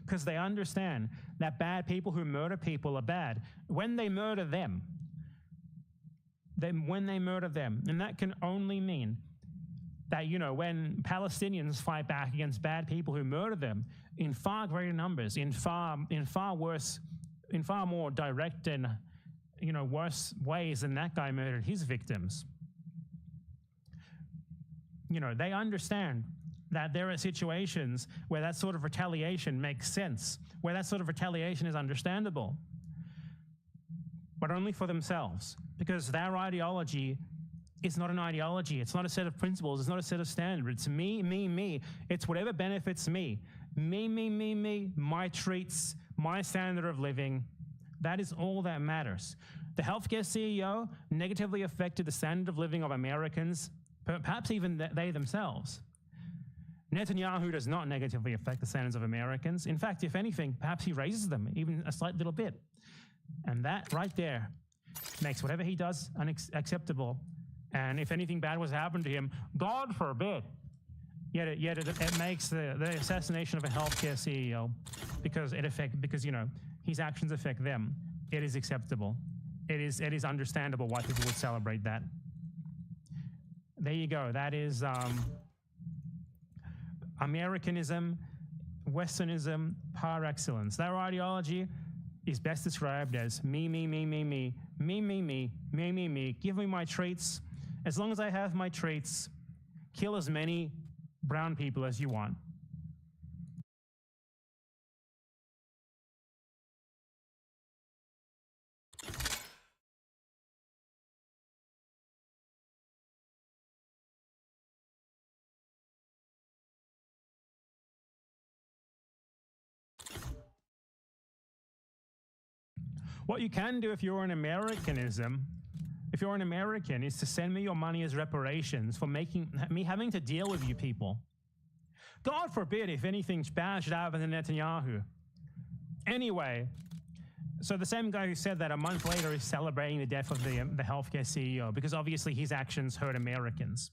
because they understand that bad people who murder people are bad when they murder them. When they murder them. And that can only mean that, you know, when Palestinians fight back against bad people who murder them in far greater numbers, in far more direct and, you know, worse ways than that guy murdered his victims. You know, they understand that there are situations where that sort of retaliation makes sense, where that sort of retaliation is understandable, but only for themselves, because their ideology is not an ideology. It's not a set of principles. It's not a set of standards. It's me, me, me. It's whatever benefits me. Me, me, me, me, my treats, my standard of living. That is all that matters. The healthcare CEO negatively affected the standard of living of Americans, perhaps even they themselves. Netanyahu does not negatively affect the standards of Americans. In fact, if anything, perhaps he raises them even a slight little bit. And that right there makes whatever he does unacceptable. And if anything bad was to happen to him, God forbid, yet it makes the assassination of a healthcare CEO, because you know, his actions affect them. It is acceptable. It is understandable why people would celebrate that. There you go. That is Americanism, Westernism par excellence. Their ideology is best described as me, me, me, me, me, me, me, me, me, me, me. Give me my treats. As long as I have my treats, kill as many brown people as you want. What you can do if you're an American is to send me your money as reparations for making me having to deal with you people. God forbid if anything bad should happen to Netanyahu. Anyway, so the same guy who said that a month later is celebrating the death of the healthcare CEO because obviously his actions hurt Americans.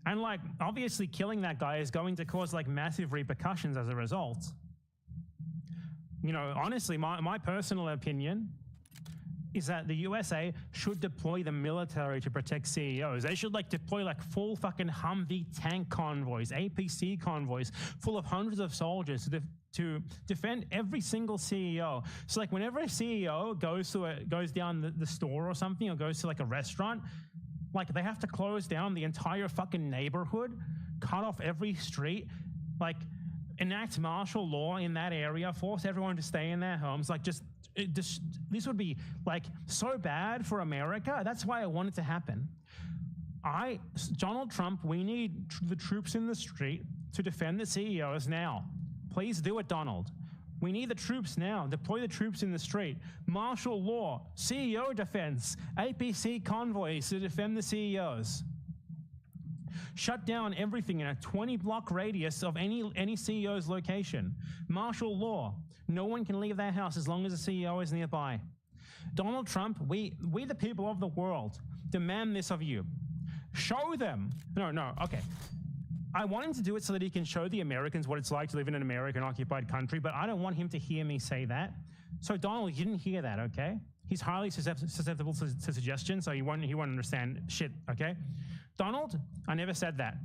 And like, obviously killing that guy is going to cause like massive repercussions as a result. You know, honestly, my personal opinion is that the USA should deploy the military to protect CEOs. They should like deploy like full fucking Humvee tank convoys, APC convoys, full of hundreds of soldiers to defend every single CEO. So like whenever a CEO goes down the store or something, or goes to like a restaurant, like they have to close down the entire fucking neighborhood, cut off every street, like enact martial law in that area, force everyone to stay in their homes. Like this would be like so bad for America. That's why I want it to happen. Donald Trump, we need the troops in the street to defend the CEOs now. Please do it, Donald. We need the troops now. Deploy the troops in the street. Martial law, CEO defense, APC convoys to defend the CEOs. Shut down everything in a 20-block radius of any CEO's location. Martial law. No one can leave their house as long as the CEO is nearby. Donald Trump, we the people of the world, demand this of you. Show them. No, okay. I want him to do it so that he can show the Americans what it's like to live in an American-occupied country, but I don't want him to hear me say that. So Donald, you didn't hear that, okay? He's highly susceptible to suggestion, so he won't understand shit, okay? Donald, I never said that.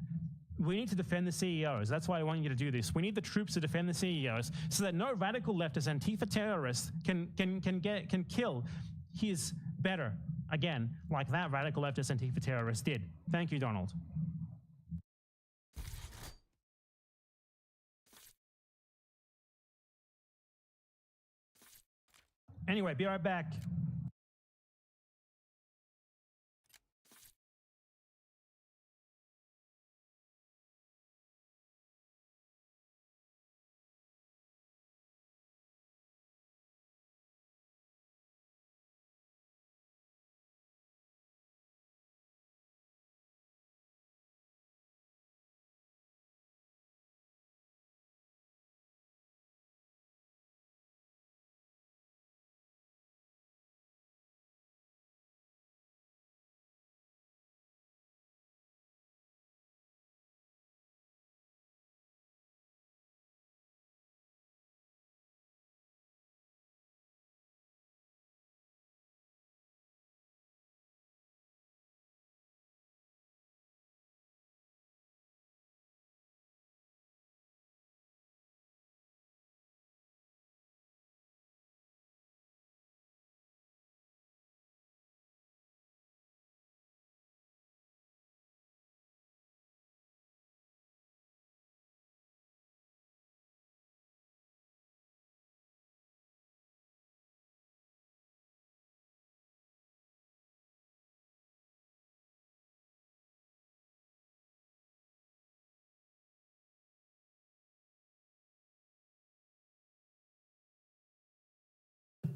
We need to defend the CEOs. That's why I want you to do this. We need the troops to defend the CEOs so that no radical leftist Antifa terrorist can kill his better, again, like that radical leftist Antifa terrorist did. Thank you, Donald. Anyway, be right back.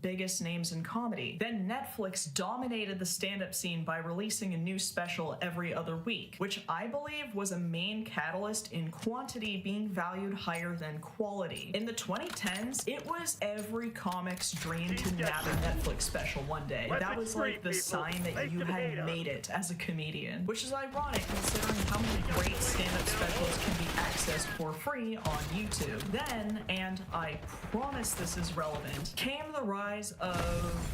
biggest names in comedy. Then Netflix dominated the stand-up scene by releasing a new special every other week, which I believe was a main catalyst in quantity being valued higher than quality. In the 2010s, it was every comic's dream to nab a Netflix special one day. That was like the sign that you had made it as a comedian, which is ironic considering how many great stand-up specials can be accessed for free on YouTube. Then, and I promise this is relevant, came the rise of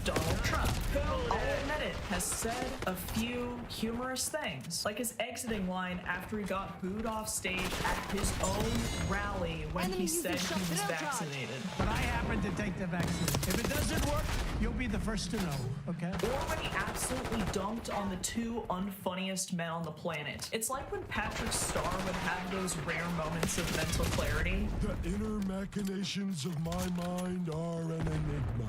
Donald Trump, who, I'll admit it, has said a few humorous things, like his exiting line after he got booed off stage at his own rally when he said he was vaccinated. But I happen to take the vaccine. If it doesn't work, you'll be the first to know, okay? Or when he absolutely dunked on the two unfunniest men on the planet. It's like when Patrick Starr would have those rare moments of mental clarity. The inner machinations of my mind are an enigma.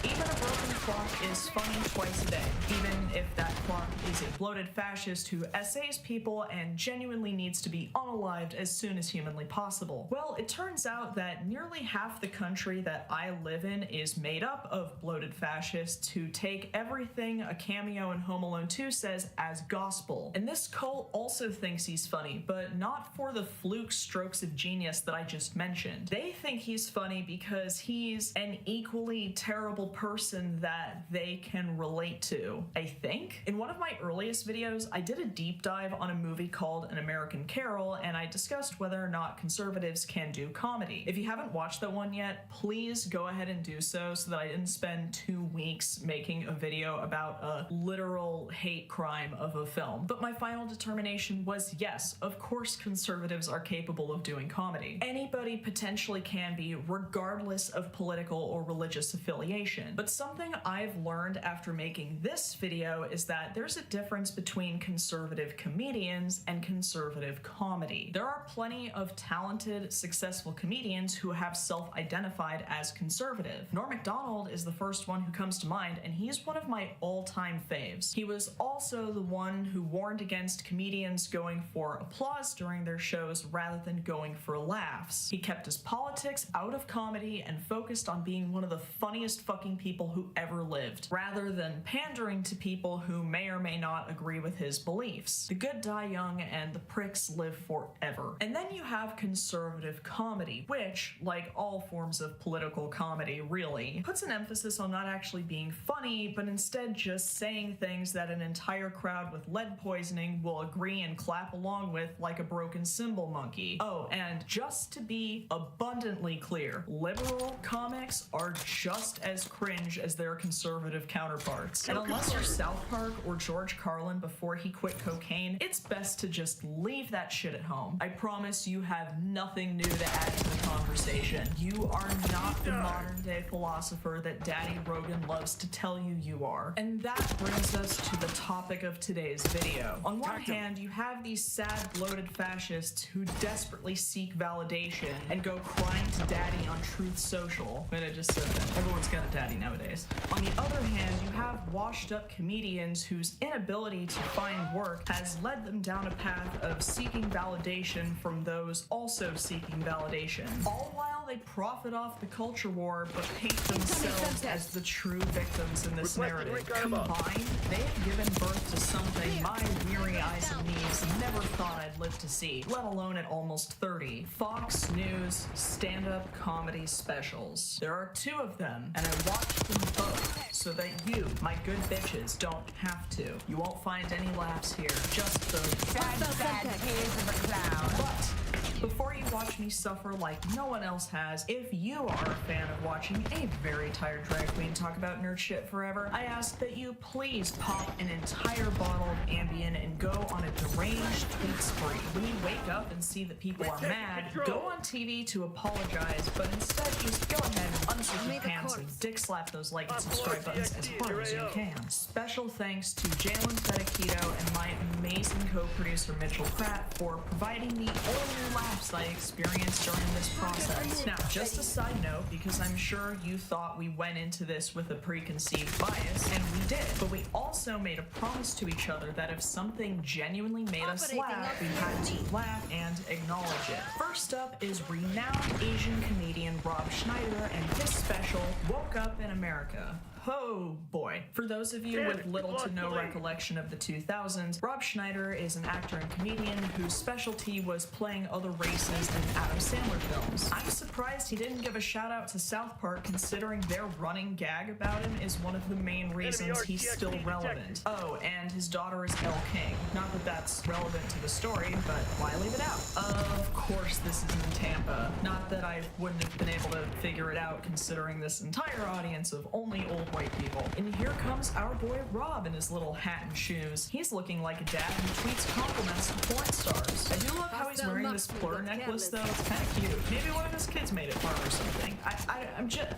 Even a broken clock is funny twice a day, even if that clock is a bloated fascist who essays people and genuinely needs to be unalived as soon as humanly possible. Well, it turns out that nearly half the country that I live in is made up of bloated fascists who take everything a cameo in Home Alone 2 says as gospel. And this cult also thinks he's funny, but not for the fluke strokes of genius that I just mentioned. They think he's funny because he's an equally terrible person that they can relate to, I think. In one of my earliest videos, I did a deep dive on a movie called An American Carol, and I discussed whether or not conservatives can do comedy. If you haven't watched that one yet, please go ahead and do so that I didn't spend 2 weeks making a video about a literal hate crime of a film. But my final determination was yes, of course conservatives are capable of doing comedy. Anybody potentially can be, regardless of political or religious affiliation. But something I've learned after making this video is that there's a difference between conservative comedians and conservative comedy. There are plenty of talented, successful comedians who have self-identified as conservative. Norm Macdonald is the first one who comes to mind, and he's one of my all-time faves. He was also the one who warned against comedians going for applause during their shows rather than going for laughs. He kept his politics out of comedy and focused on being one of the funniest fucking people who ever lived, rather than pandering to people who may or may not agree with his beliefs. The good die young and the pricks live forever. And then you have conservative comedy, which, like all forms of political comedy really, puts an emphasis on not actually being funny, but instead just saying things that an entire crowd with lead poisoning will agree and clap along with like a broken cymbal monkey. Oh, and just to be abundantly clear, liberal comics are just as cringe as their conservative counterparts. And unless you're South Park or George Carlin before he quit cocaine, it's best to just leave that shit at home. I promise you have nothing new to add to the conversation. You are not the modern day philosopher that Daddy Rogan loves to tell you you are. And that brings us to the topic of today's video. On one hand, you have these sad, bloated fascists who desperately seek validation and go crying to daddy on Truth Social. But I just said that. Everyone's got a daddy nowadays. On the other hand, you have washed up comedians whose inability to find work has led them down a path of seeking validation from those also seeking validation. All while they profit off the culture war but paint themselves as the true victims in this narrative. Combined, they have given birth to something my weary eyes and knees never thought I'd live to see, let alone at almost 30. Fox News stand-up comedy specials. There are 2 of them, and I watched them both so that you, my good bitches, don't have to. You won't find any laughs here, just the bad tears of a clown. But before you watch me suffer like no one else has, if you are a fan of watching a very tired drag queen talk about nerd shit forever, I ask that you please pop an entire bottle of Ambien and go on a deranged tweet spree. When you wake up and see that people are mad, go on TV to apologize, but instead just go ahead and unzip your pants and dick slap those like and subscribe buttons as hard as you can. Special thanks to Jalen Fedekito and my amazing co-producer Mitchell Pratt for providing the only laughs I experienced during this process. Now, just a side note, because I'm sure you thought we went into this with a preconceived bias, and we did, but we also made a promise to each other that if something genuinely made us laugh, we had to laugh and acknowledge it. First up is renowned Asian comedian Rob Schneider and his special, Woke Up in America. Oh boy. For those of you with little to no recollection of the 2000s, Rob Schneider is an actor and comedian whose specialty was playing other races in Adam Sandler films. I'm surprised he didn't give a shout out to South Park, considering their running gag about him is one of the main reasons he's still relevant. Oh, and his daughter is Elle King. Not that that's relevant to the story, but why leave it out? Of course this is in Tampa. Not that I wouldn't have been able to figure it out considering this entire audience of only old white people. And here comes our boy Rob in his little hat and shoes. He's looking like a dad who tweets compliments to porn stars. I do love how he's wearing this blur necklace though. It's kind of cute. Maybe one of his kids made it for him or something.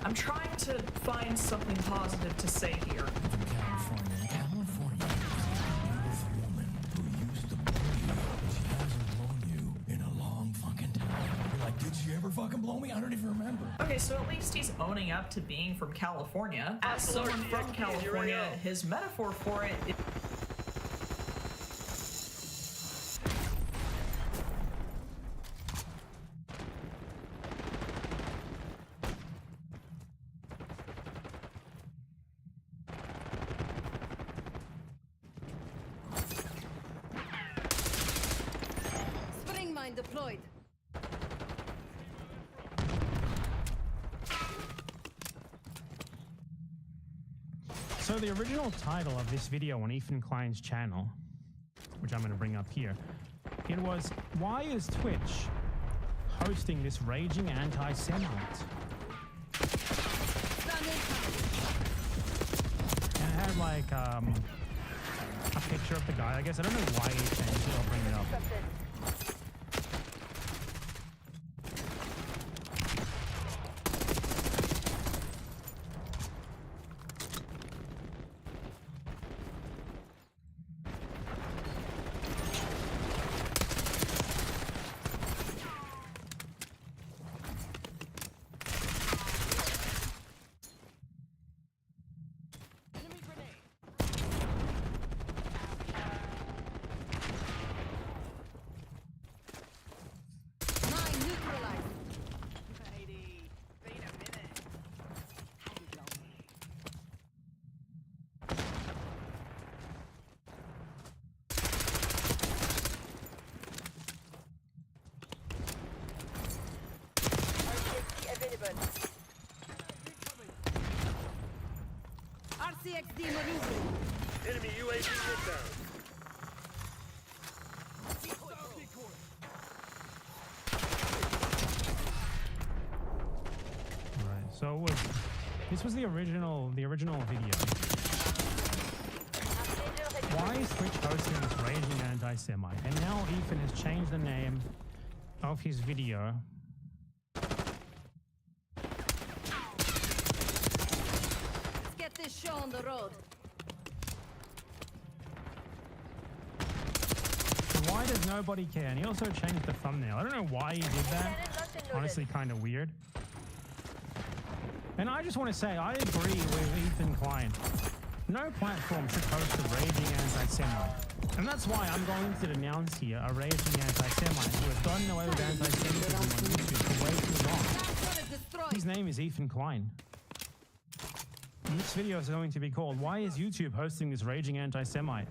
I'm trying to find something positive to say here. California is a beautiful woman who used to blow you, but she hasn't blown you in a long fucking time. You're like, did she ever fucking blow me? I don't even remember. Okay, so at least he's owning up to being from California. As someone from California, his metaphor for it is... Spring mine deployed. So the original title of this video on Ethan Klein's channel, which I'm going to bring up here, it was, "Why is Twitch hosting this raging anti-Semite?" And it had like a picture of the guy. I guess I don't know why he changed it. I'll bring it up. RCXD maneuvering. Enemy UAV inbound. Right. So this was the original video. Why is Twitch hosting this raging anti-Semite? And now Ethan has changed the name of his video. Let's get this show on the road. So why does nobody care? And he also changed the thumbnail. I don't know why he did that. Honestly, kind of weird. And I just want to say, I agree with Ethan Klein. No platform should host a raging anti-Semite. And that's why I'm going to denounce here a raging anti-Semite who has gotten away with anti-Semitism on YouTube for way too long. His name is Ethan Klein. And this video is going to be called, "Why is YouTube hosting this raging anti-Semite?"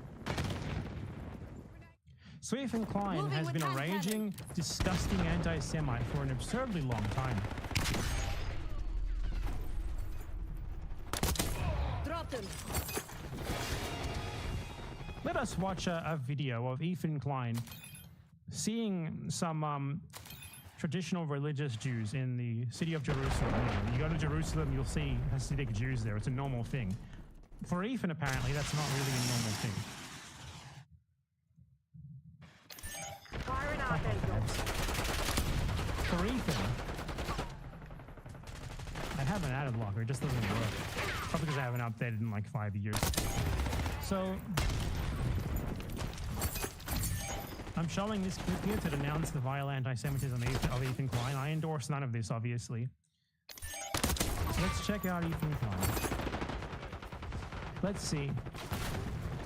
So Ethan Klein has been a raging, disgusting anti-Semite for an absurdly long time. Let us watch a video of Ethan Klein seeing some traditional religious Jews in the city of Jerusalem. You go to Jerusalem, you'll see Hasidic Jews there. It's a normal thing. For Ethan, apparently, that's not really a normal thing. For Ethan, I have an added locker. It just doesn't work. Probably because I haven't updated in like 5 years. So I'm showing this clip here to denounce the vile anti-Semitism of Ethan Klein. I endorse none of this, obviously. Let's check out Ethan Klein. Let's see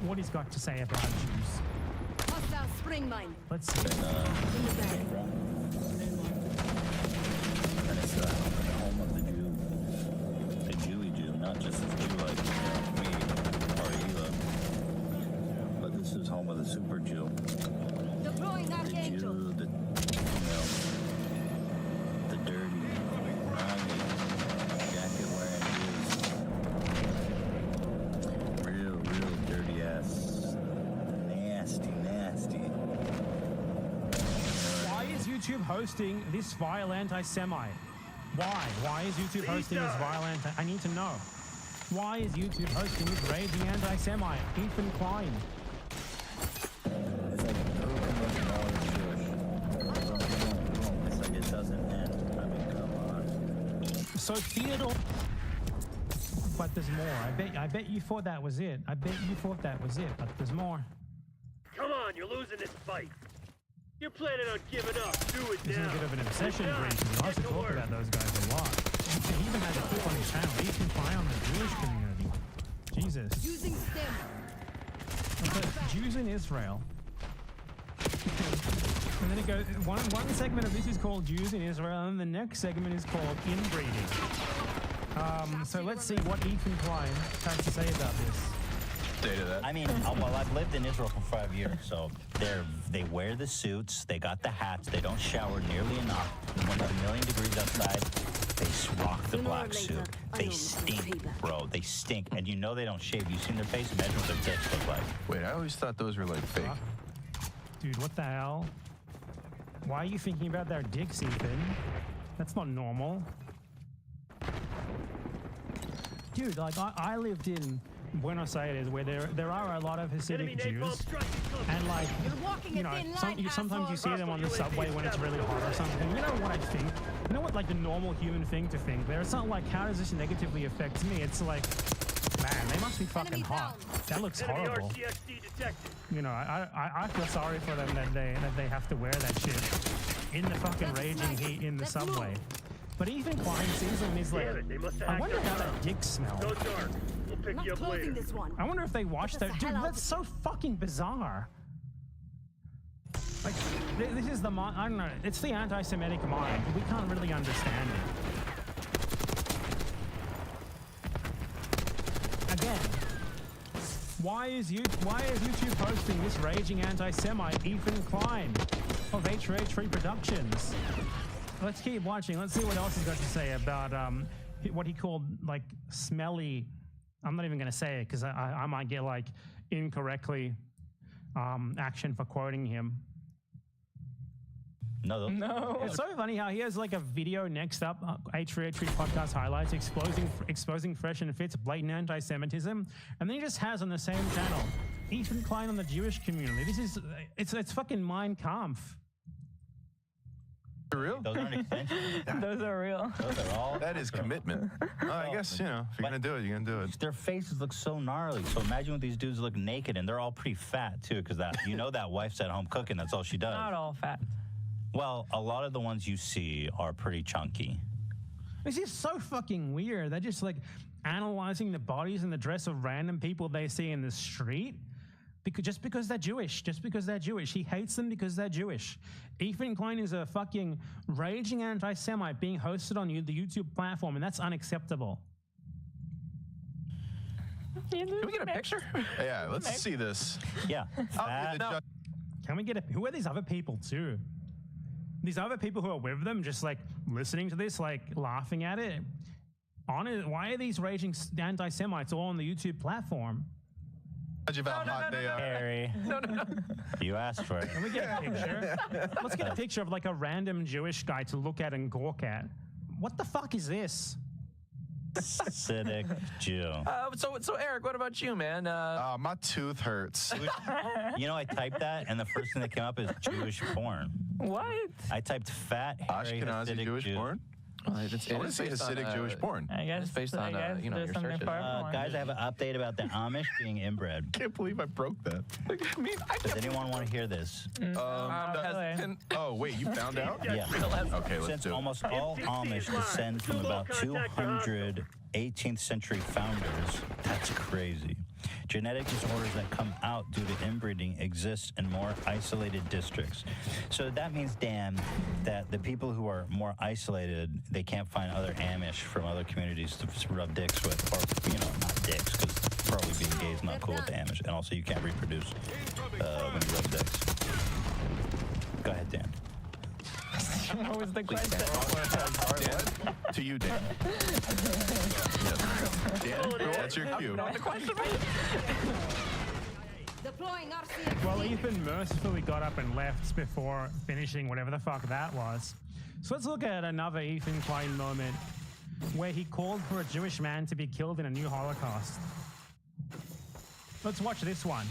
what he's got to say about Jews. Hostile spring mine. Let's see. In the bag. The home of the Jew. The Jewy Jew, not just the Jew like me or Eva. But this is home of the super Jew. Deploying The Archangel. Jew, the dirty, grimy, jacket-wearing Jews. Real dirty ass. Nasty. Why is YouTube hosting this vile anti-Semite? Why? Why is YouTube hosting this vile I need to know. Why is YouTube hosting this raging anti-Semite? Ethan Klein. It's like it's like it doesn't end. I mean, come on. So Theodore... But there's more. I bet you thought that was it. I bet you thought that was it, but there's more. Come on, you're losing this fight. You're planning on giving up. Do it This is a now. bit of an obsession breach. We also Get to talk work. about those guys a lot. He even has a clip on his channel. Ethan Klein on the Jewish community. Jesus. Using stem. Okay, Jews in Israel. And then it goes, one segment of this is called Jews in Israel, and the next segment is called inbreeding. So let's see what Ethan Klein has to say about this. I mean, well, I've lived in Israel for 5 years, so they wear the suits, they got the hats, they don't shower nearly enough. And when it's 1,000,000 degrees outside, they rock the black suit. They stink, bro. They stink. And you know they don't shave. You seen their face? Imagine what their tits look like. Wait, I always thought those were like fake. Dude, what the hell? Why are you thinking about their dicks, Ethan? That's not normal. Dude, like, I lived in Buenos Aires, where there are a lot of Hasidic Jews, and like, you know, sometimes you see them on the subway when it's really hot or something. You know what I think? You know what, like, the normal human thing to think there? It's not like, how does this negatively affect me? It's like, man, they must be fucking hot. That looks horrible. You know, I feel sorry for them that they have to wear that shit in the fucking raging heat in the subway. But Ethan Klein sees them and he's like, I wonder how that dick smells. Go dark. We'll pick you up later. This one. I wonder if they watched that. Dude, that's so fucking bizarre. Like, this is the I don't know. It's the anti-Semitic mind. We can't really understand it. Again, why is YouTube posting this raging anti-Semite Ethan Klein of H3H3 Productions? Let's keep watching. Let's see what else he's got to say about what he called, like, smelly. I'm not even going to say it because I might get, like, incorrectly action for quoting him. No. It's so funny how he has, like, a video next up, H3H3 podcast highlights, exposing fresh and fit's blatant anti-Semitism, and then he just has on the same channel Ethan Klein on the Jewish community. This is it's fucking Mein Kampf. Real? Those aren't extensions. Those are real. Those are all. That is commitment. I guess, you know, if you're going to do it, you're going to do it. Their faces look so gnarly. So imagine when these dudes look naked, and they're all pretty fat, too, because that wife's at home cooking. That's all she does. Not all fat. Well, a lot of the ones you see are pretty chunky. This is so fucking weird. They're just, like, analyzing the bodies and the dress of random people they see in the street. Just because they're Jewish. He hates them because they're Jewish. Ethan Klein is a fucking raging anti-Semite being hosted on the YouTube platform, and that's unacceptable. Can we get a picture? Yeah, let's see this. Yeah. Can we get who are these other people too? These other people who are with them just, like, listening to this, like, laughing at it? Why are these raging anti-Semites all on the YouTube platform? About how hot they are. Harry. No. You asked for it. Can we get a picture? Let's get a picture of, like, a random Jewish guy to look at and gawk at. What the fuck is this? Acidic Jew. So Eric, what about you, man? My tooth hurts. You know, I typed that, and the first thing that came up is Jewish porn. What? I typed fat, hairy, Ashkenazi Hasidic Jewish Jew. porn? I want to see Hasidic Jewish porn. I guess it's based on you know, your searches. Guys, I have an update about the Amish being inbred. I can't believe I broke that. Does anyone want to hear this? Oh, wait, you found out? Yeah. Okay, let's Since do it. almost all Amish descend from about 200 18th century founders, that's crazy. Genetic disorders that come out due to inbreeding exist in more isolated districts. So that means, Dan, that the people who are more isolated, they can't find other Amish from other communities to rub dicks with, or, you know, not dicks, because probably being gay is not cool with the Amish. And also you can't reproduce when you rub dicks. Go ahead, Dan. What was the question? Dan, to you, Dan. Yes. Dan, that's your cue. Deploying RCXD. Well, Ethan mercifully got up and left before finishing whatever the fuck that was. So let's look at another Ethan Klein moment where he called for a Jewish man to be killed in a new Holocaust. Let's watch this one.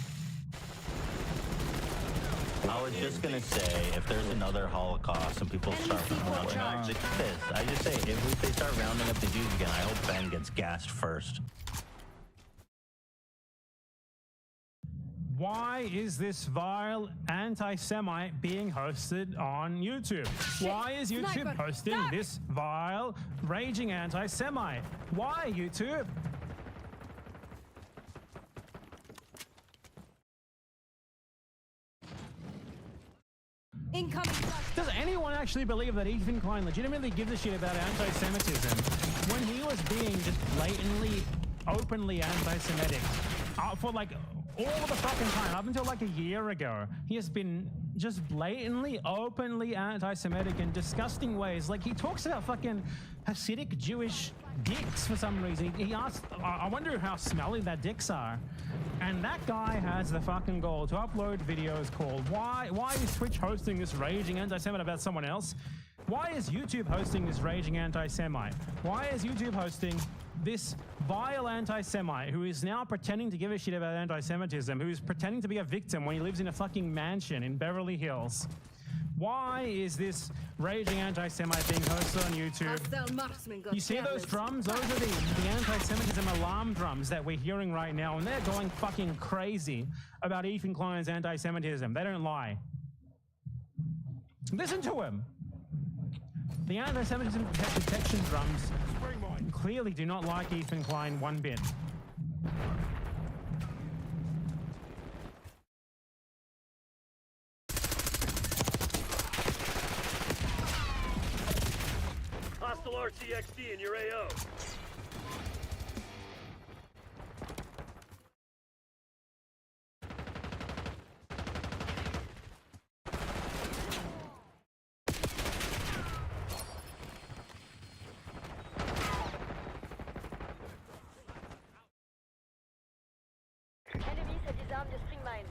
I was just gonna say, if there's another Holocaust and people start rounding up the kids, I just say, if they start rounding up the Jews again, I hope Ben gets gassed first. Why is this vile anti-Semite being hosted on YouTube? Why is YouTube hosting this vile, raging anti-Semite? Why, YouTube? Incoming. Does anyone actually believe that Ethan Klein legitimately gives a shit about anti-Semitism when he was being just blatantly, openly anti-Semitic for like all the fucking time, up until like a year ago? He has been just blatantly, openly anti-Semitic in disgusting ways. Like he talks about fucking Hasidic Jewish dicks for some reason. He asked, I wonder how smelly their dicks are. And that guy has the fucking goal to upload videos called Why is Twitch hosting this raging anti-Semite about someone else? Why is YouTube hosting this raging anti-Semite? Why is YouTube hosting this vile anti-Semite who is now pretending to give a shit about anti-Semitism, who is pretending to be a victim when he lives in a fucking mansion in Beverly Hills? Why is this raging anti-Semite being hosted on YouTube? You see those drums? Those are the anti-Semitism alarm drums that we're hearing right now, and they're going fucking crazy about Ethan Klein's anti-Semitism. They don't lie. Listen to him. The anti-Semitism detection drums clearly do not like Ethan Klein one bit. Hostile RCXD in your AO. Enemy se désarme de spring mines.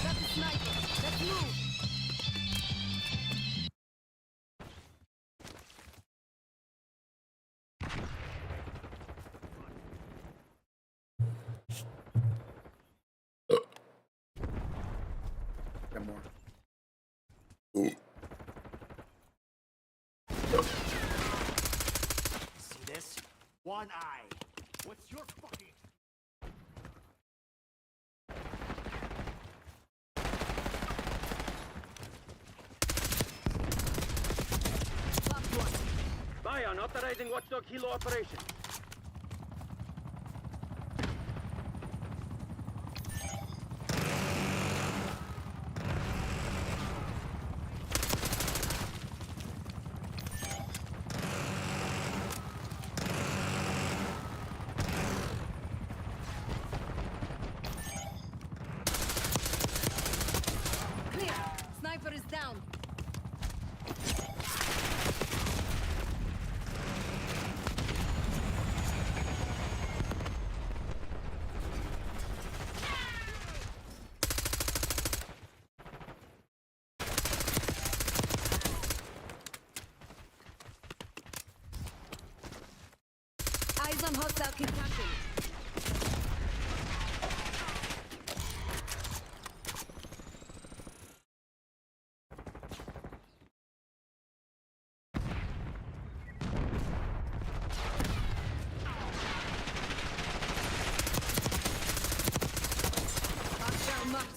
Got the sniper. Let's move. Got more. See this? One eye. What's your fucking... Bayon authorizing Watchdog Hilo operation. Clear. Sniper is down. Eyes on hostile concussion.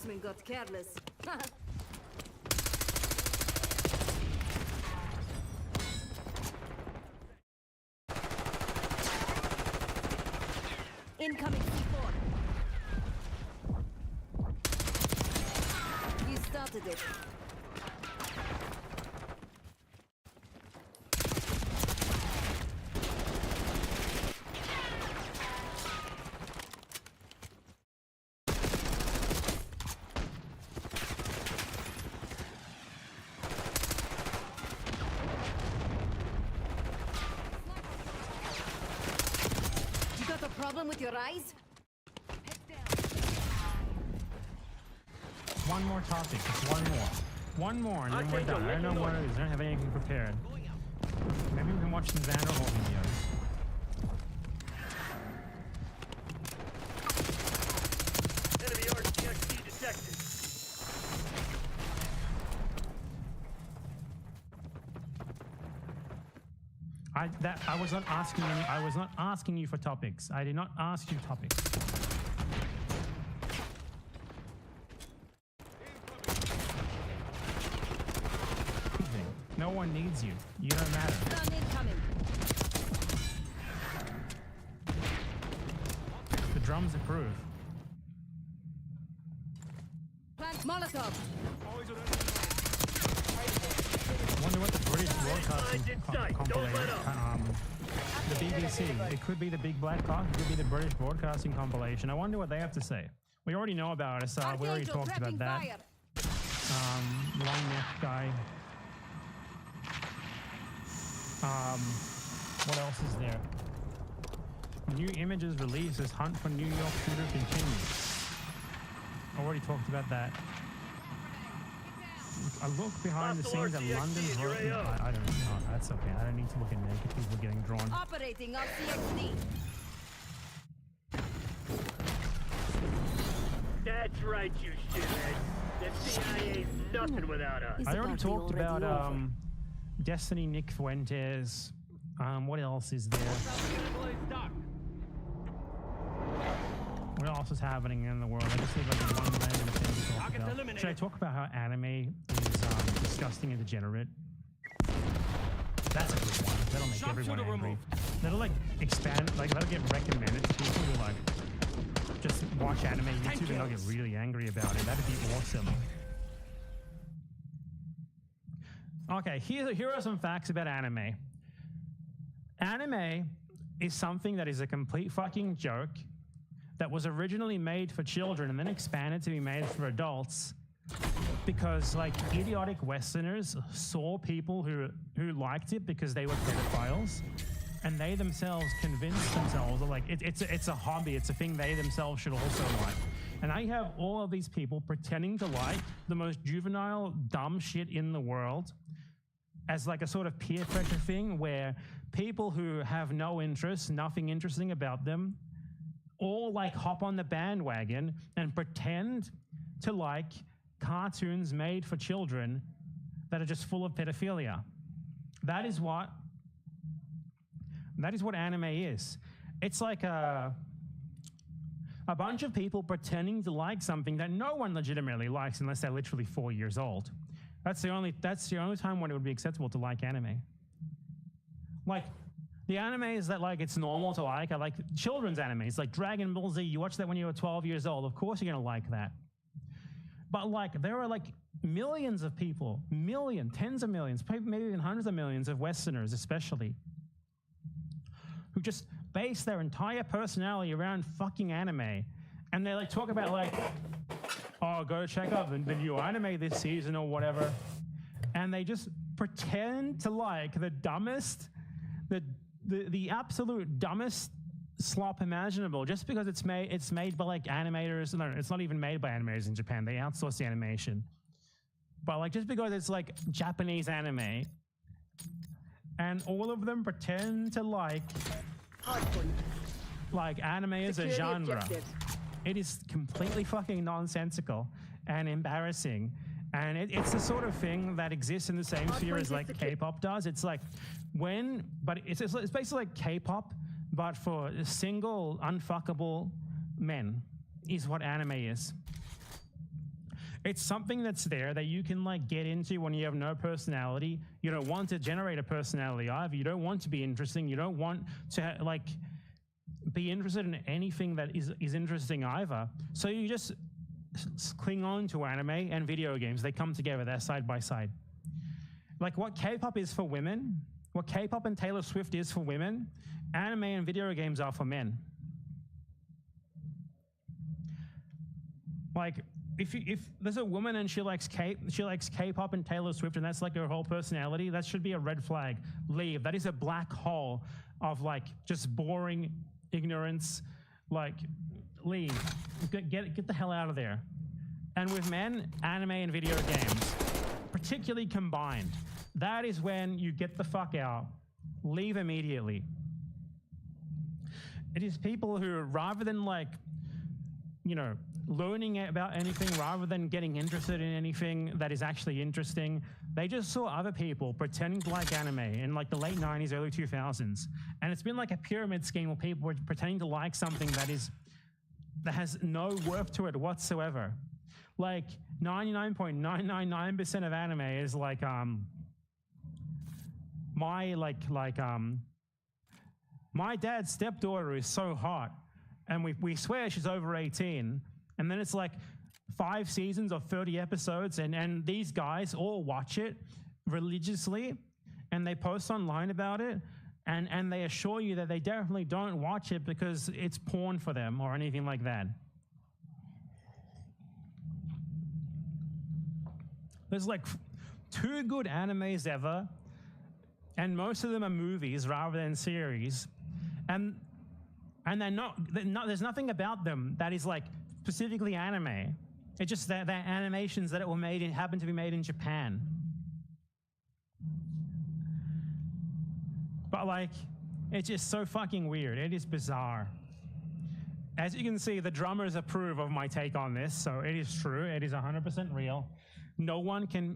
Marksman got careless. Incoming C4. You started it. You got a problem with your eyes? One more topic. Just one more. One more, and then we're done. I don't know what it is. I don't have anything prepared. Maybe we can watch some Vanderhall videos. Enemy RCXD detected. I was not asking you for topics. I did not ask you topics. No one needs you. You don't matter. Stun incoming. The drums approve. Plant Molotov. I wonder what the British broadcasting compilation. The BBC. It could be the Big Black Cock. It could be the British broadcasting compilation. I wonder what they have to say. We already know about it, so we already talked about that. Long neck guy. What else is there? New images released as hunt for New York shooter continues. I already talked about that. A look behind the scenes at London's I don't know. That's okay. I don't need to look at naked people getting drawn. Operating on CXD. That's right, you shithead. The CIA's nothing without us. I already talked about Destiny, Nick Fuentes. What else is there? What else is happening in the world? I just need like one random thing to talk about. Should I talk about how anime is disgusting and degenerate? That's a good one. That'll make everyone angry. That'll like expand, like that'll get recommended to people who like just watch anime YouTube and they'll get really angry about it. That'd be awesome. Okay, here are some facts about anime. Anime is something that is a complete fucking joke that was originally made for children and then expanded to be made for adults because like idiotic Westerners saw people who liked it because they were pedophiles and they themselves convinced themselves that like it's a hobby, it's a thing they themselves should also like. And I have all of these people pretending to like the most juvenile, dumb shit in the world as like a sort of peer pressure thing where people who have no interest, nothing interesting about them, all like hop on the bandwagon and pretend to like cartoons made for children that are just full of pedophilia. That is what anime is. It's like a bunch of people pretending to like something that no one legitimately likes unless they're literally 4 years old. That's the only time when it would be acceptable to like anime. Like, the animes that like it's normal to like, I like children's animes, like Dragon Ball Z. You watch that when you were 12 years old. Of course you're gonna like that. But like, there are like millions of people, tens of millions, maybe even hundreds of millions of Westerners especially, who just base their entire personality around fucking anime. And they like talk about like, oh, go check out the new anime this season or whatever. And they just pretend to like the dumbest, the absolute dumbest slop imaginable just because it's made by like animators. No, it's not even made by animators in Japan. They outsource the animation. But like just because it's like Japanese anime and all of them pretend to like anime as a genre. It is completely fucking nonsensical and embarrassing. And it's the sort of thing that exists in the same sphere as like K-pop does. It's like it's basically like K-pop, but for single unfuckable men is what anime is. It's something that's there that you can like get into when you have no personality. You don't want to generate a personality either. You don't want to be interesting. You don't want to like be interested in anything that is interesting either. So you just cling on to anime and video games. They come together. They're side by side. Like what K-pop is for women, what K-pop and Taylor Swift is for women, anime and video games are for men. Like if there's a woman and she likes K-pop and Taylor Swift and that's like her whole personality, that should be a red flag. Leave. That is a black hole of like just boring ignorance. Like leave. Get the hell out of there. And with men, anime and video games, particularly combined, that is when you get the fuck out. Leave immediately. It is people who, rather than like, you know, learning about anything, rather than getting interested in anything that is actually interesting, they just saw other people pretending to like anime in like the late 90s, early 2000s. And it's been like a pyramid scheme where people were pretending to like something that has no worth to it whatsoever. Like 99.999% of anime is like my dad's stepdaughter is so hot, and we swear she's over 18, and then it's like 5 seasons of 30 episodes, and these guys all watch it religiously, and they post online about it, and they assure you that they definitely don't watch it because it's porn for them or anything like that. There's like 2 good animes ever, and most of them are movies rather than series, and there's nothing about them that is like specifically anime. It's just that they're animations that happen to be made in Japan. But like, it's just so fucking weird. It is bizarre. As you can see, the drummers approve of my take on this, so it is true. It is 100% real. No one can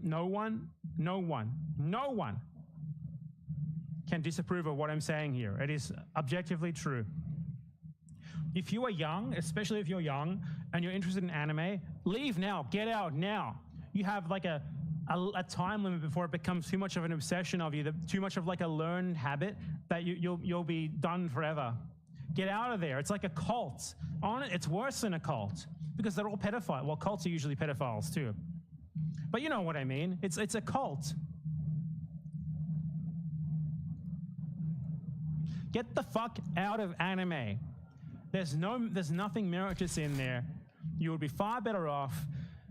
disapprove of what I'm saying here. It is objectively true. If you are young, especially if you're young and you're interested in anime, leave now, get out now. You have like a time limit before it becomes too much of an obsession of you, too much of like a learned habit that you'll be done forever. Get out of there. It's like a cult. It's worse than a cult because they're all pedophiles. Well, cults are usually pedophiles too. But you know what I mean. It's a cult. Get the fuck out of anime. There's nothing meritorious in there. You would be far better off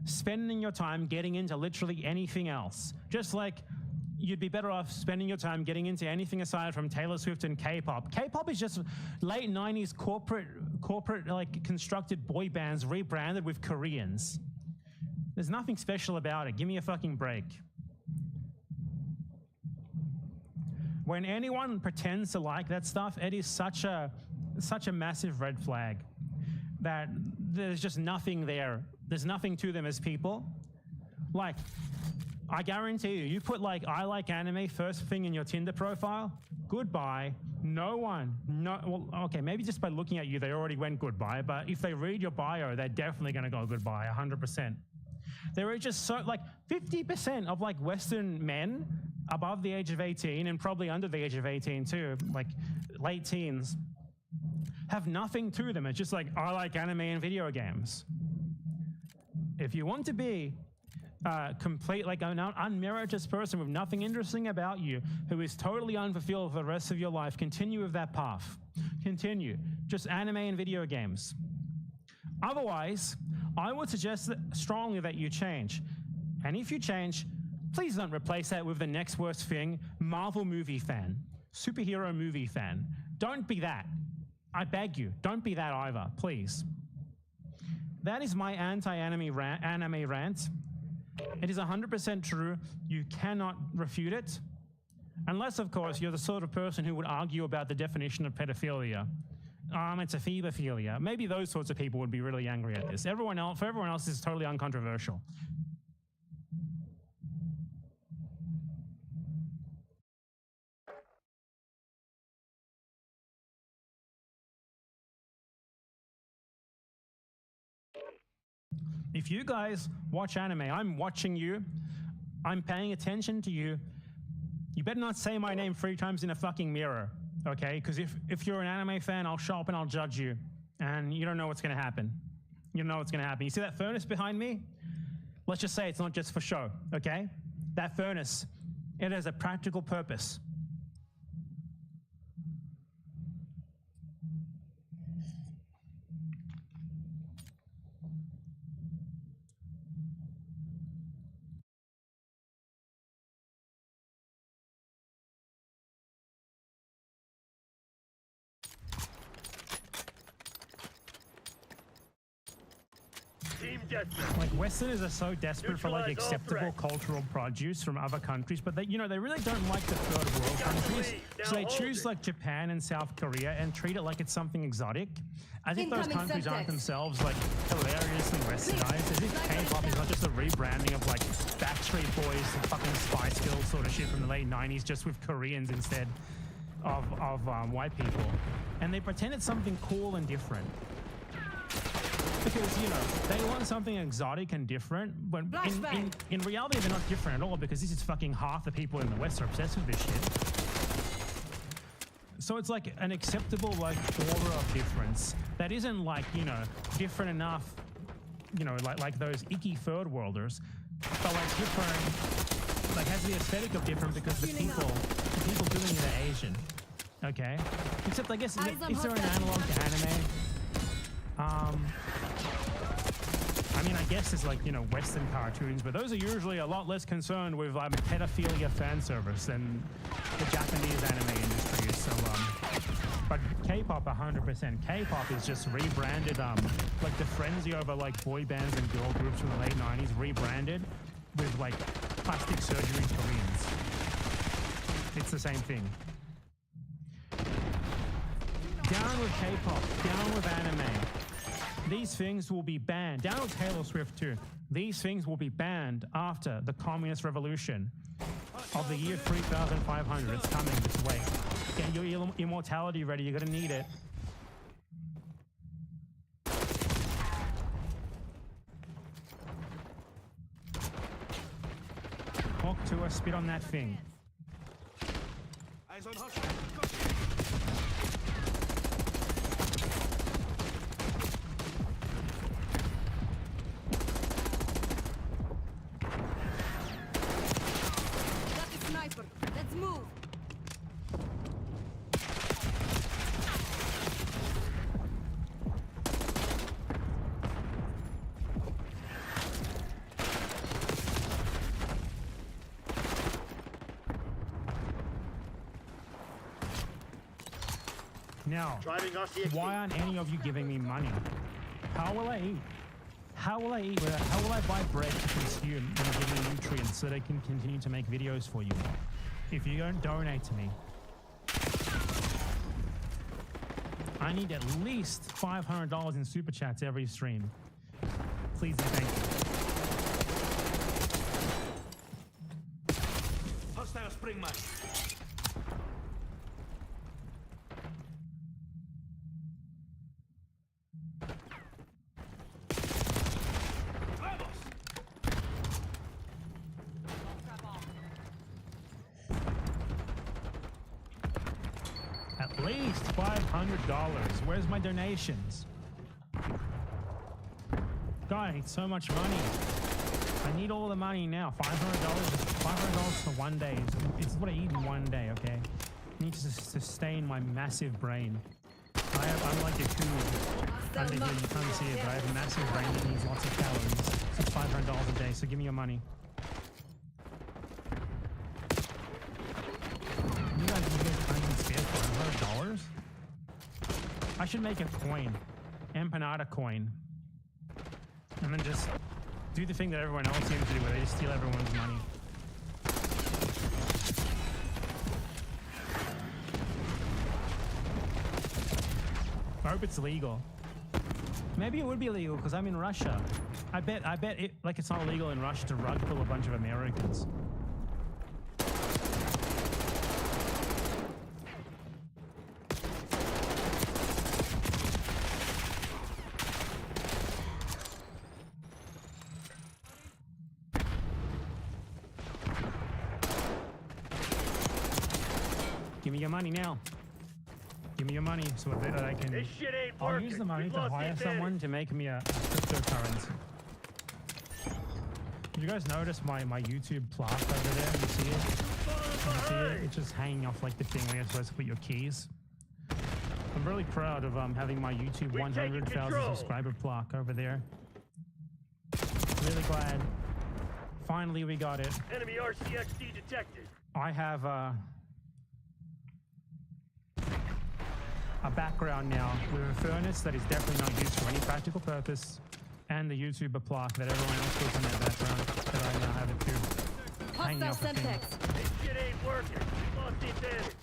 spending your time getting into literally anything else. Just like you'd be better off spending your time getting into anything aside from Taylor Swift and K-pop. K-pop is just late 90s corporate like constructed boy bands rebranded with Koreans. There's nothing special about it. Give me a fucking break. When anyone pretends to like that stuff, it is such a massive red flag that there's just nothing there. There's nothing to them as people. Like, I guarantee you put like, I like anime first thing in your Tinder profile, goodbye. Well, okay, maybe just by looking at you, they already went goodbye, but if they read your bio, they're definitely gonna go goodbye, 100%. There are just so, like 50% of like Western men above the age of 18 and probably under the age of 18 too, like late teens, have nothing to them. It's just like, I like anime and video games. If you want to be complete, like an unmeritorious person with nothing interesting about you, who is totally unfulfilled for the rest of your life, continue with that path. Continue. Just anime and video games. Otherwise, I would suggest strongly that you change. And if you change, please don't replace that with the next worst thing, Marvel movie fan, superhero movie fan. Don't be that. I beg you, don't be that either, please. That is my anti-anime rant. It is 100% true. You cannot refute it. Unless, of course, you're the sort of person who would argue about the definition of pedophilia. It's a phebophilia. Maybe those sorts of people would be really angry at this. For everyone else, this is totally uncontroversial. If you guys watch anime, I'm watching you, I'm paying attention to you, you better not say my name 3 times in a fucking mirror, okay? Because if you're an anime fan, I'll show up and I'll judge you, and you don't know what's going to happen. You don't know what's going to happen. You see that furnace behind me? Let's just say it's not just for show, okay? That furnace, it has a practical purpose. Like, Westerners are so desperate for like acceptable cultural produce from other countries, but they, you know, they really don't like the third world countries. So they choose like Japan and South Korea and treat it like it's something exotic. As if those countries aren't themselves like hilariously westernized. As if K-pop is not just a rebranding of like Backstreet Boys and fucking Spice Girls sort of shit from the late 90s, just with Koreans instead of white people. And they pretend it's something cool and different. Because, you know, they want something exotic and different, but in reality they're not different at all, because this is fucking half the people in the West are obsessed with this shit. So it's like an acceptable like aura of difference that isn't like, you know, different enough, you know, like those icky third worlders, but like different, like has the aesthetic of different because the people doing it are Asian. Okay? Except I guess, is there an analog to anime? I mean, I guess it's like, you know, Western cartoons, but those are usually a lot less concerned with pedophilia fan service than the Japanese anime industry is. So, but K-pop, 100%. K-pop is just rebranded, like the frenzy over like boy bands and girl groups from the late 90s, rebranded with like plastic surgery Koreans. It's the same thing. Down with K-pop, down with anime. These things will be banned. Down with Taylor Swift too. These things will be banned after the communist revolution of the year 3500. It's coming. Just wait. Get your immortality ready. You're gonna need it. Talk to us. Spit on that thing. Eyes on hostile. Let's move. Now, why aren't any of you giving me money? How will I eat? How will I eat? How will I buy bread to consume and give me nutrients so that I can continue to make videos for you if you don't donate to me? I need at least $500 in super chats every stream. Please and thank you. Hostile spring mine. At least $500. Where's my donations? God, I need so much money. I need all the money now. $500 for 1 day. It's what I eat in 1 day, okay? I need to sustain my massive brain. I'm like a coup under here, you can't see it, but I have a massive brain that needs lots of calories. So it's $500 a day, so give me your money. You guys can't even spare $500? I should make a coin. Empanada coin. And then just do the thing that everyone else seems to do, where they just steal everyone's money. I hope it's legal. Maybe it would be legal because I'm in Russia. I bet it, like, it's not illegal in Russia to rug pull a bunch of Americans. Give me your money now. Give me your money so that I can... This shit ain't I'll working. use the money We've to lost the hire advantage. someone to make me a cryptocurrency. Did you guys notice my YouTube plaque over there? You see it? You see it? It's just hanging off like the thing where you're supposed to put your keys. I'm really proud of having my YouTube 100,000 subscriber plaque over there. Really glad. Finally, we got it. Enemy RCXD detected. I have a background now with a furnace that is definitely not used for any practical purpose, and the YouTuber plaque that everyone else puts on their background that I now have it too. Hanging off the thing. This shit ain't working. We lost the advantage.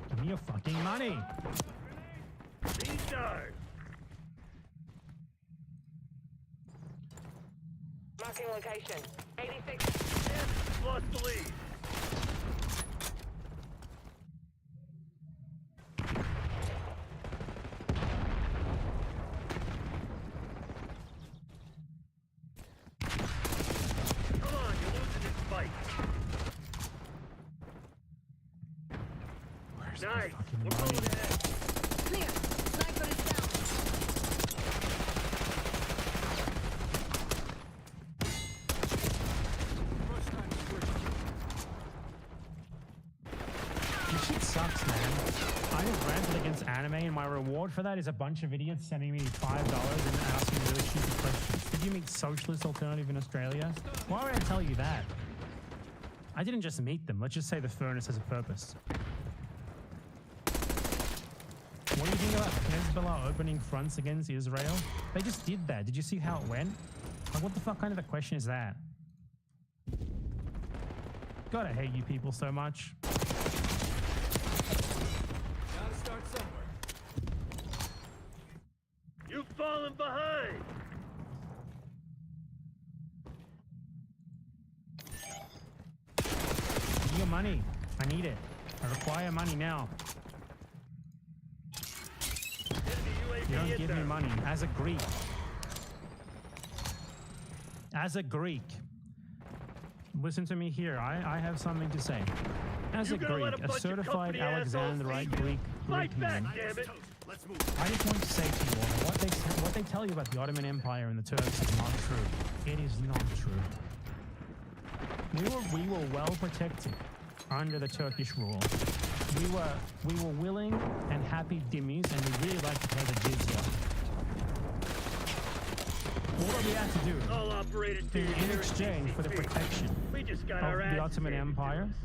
Give me your fucking money. These stars. Marking location. 86. Yes, lost the lead. Come on, you're losing this fight. Where's Nice. the fucking We're money? moving ahead. Clear. Sniper is down. This shit sucks, man. I just ranted against anime, and my reward for that is a bunch of idiots sending me $5 and asking really stupid questions. Did you meet socialist alternative in Australia? Why would I tell you that? I didn't just meet them. Let's just say the furnace has a purpose. What do you think about Hezbollah opening fronts against Israel? They just did that. Did you see how it went? Like, what the fuck kind of a question is that? God, I hate you people so much. You've fallen behind. Give me your money. I need it. I require money now. You don't give me money. As a Greek. As a Greek. Listen to me here. I have something to say. As a Greek, a certified Alexandrite Greek man, I just want to say to you all that what they tell you about the Ottoman Empire and the Turks is not true. It is not true. We were well protected under the Turkish rule. We were willing and happy dhimmis, and we really like to pay the jizya. What we had to do All operators in exchange for the protection we just got of our the asses Ottoman handed to Empire us.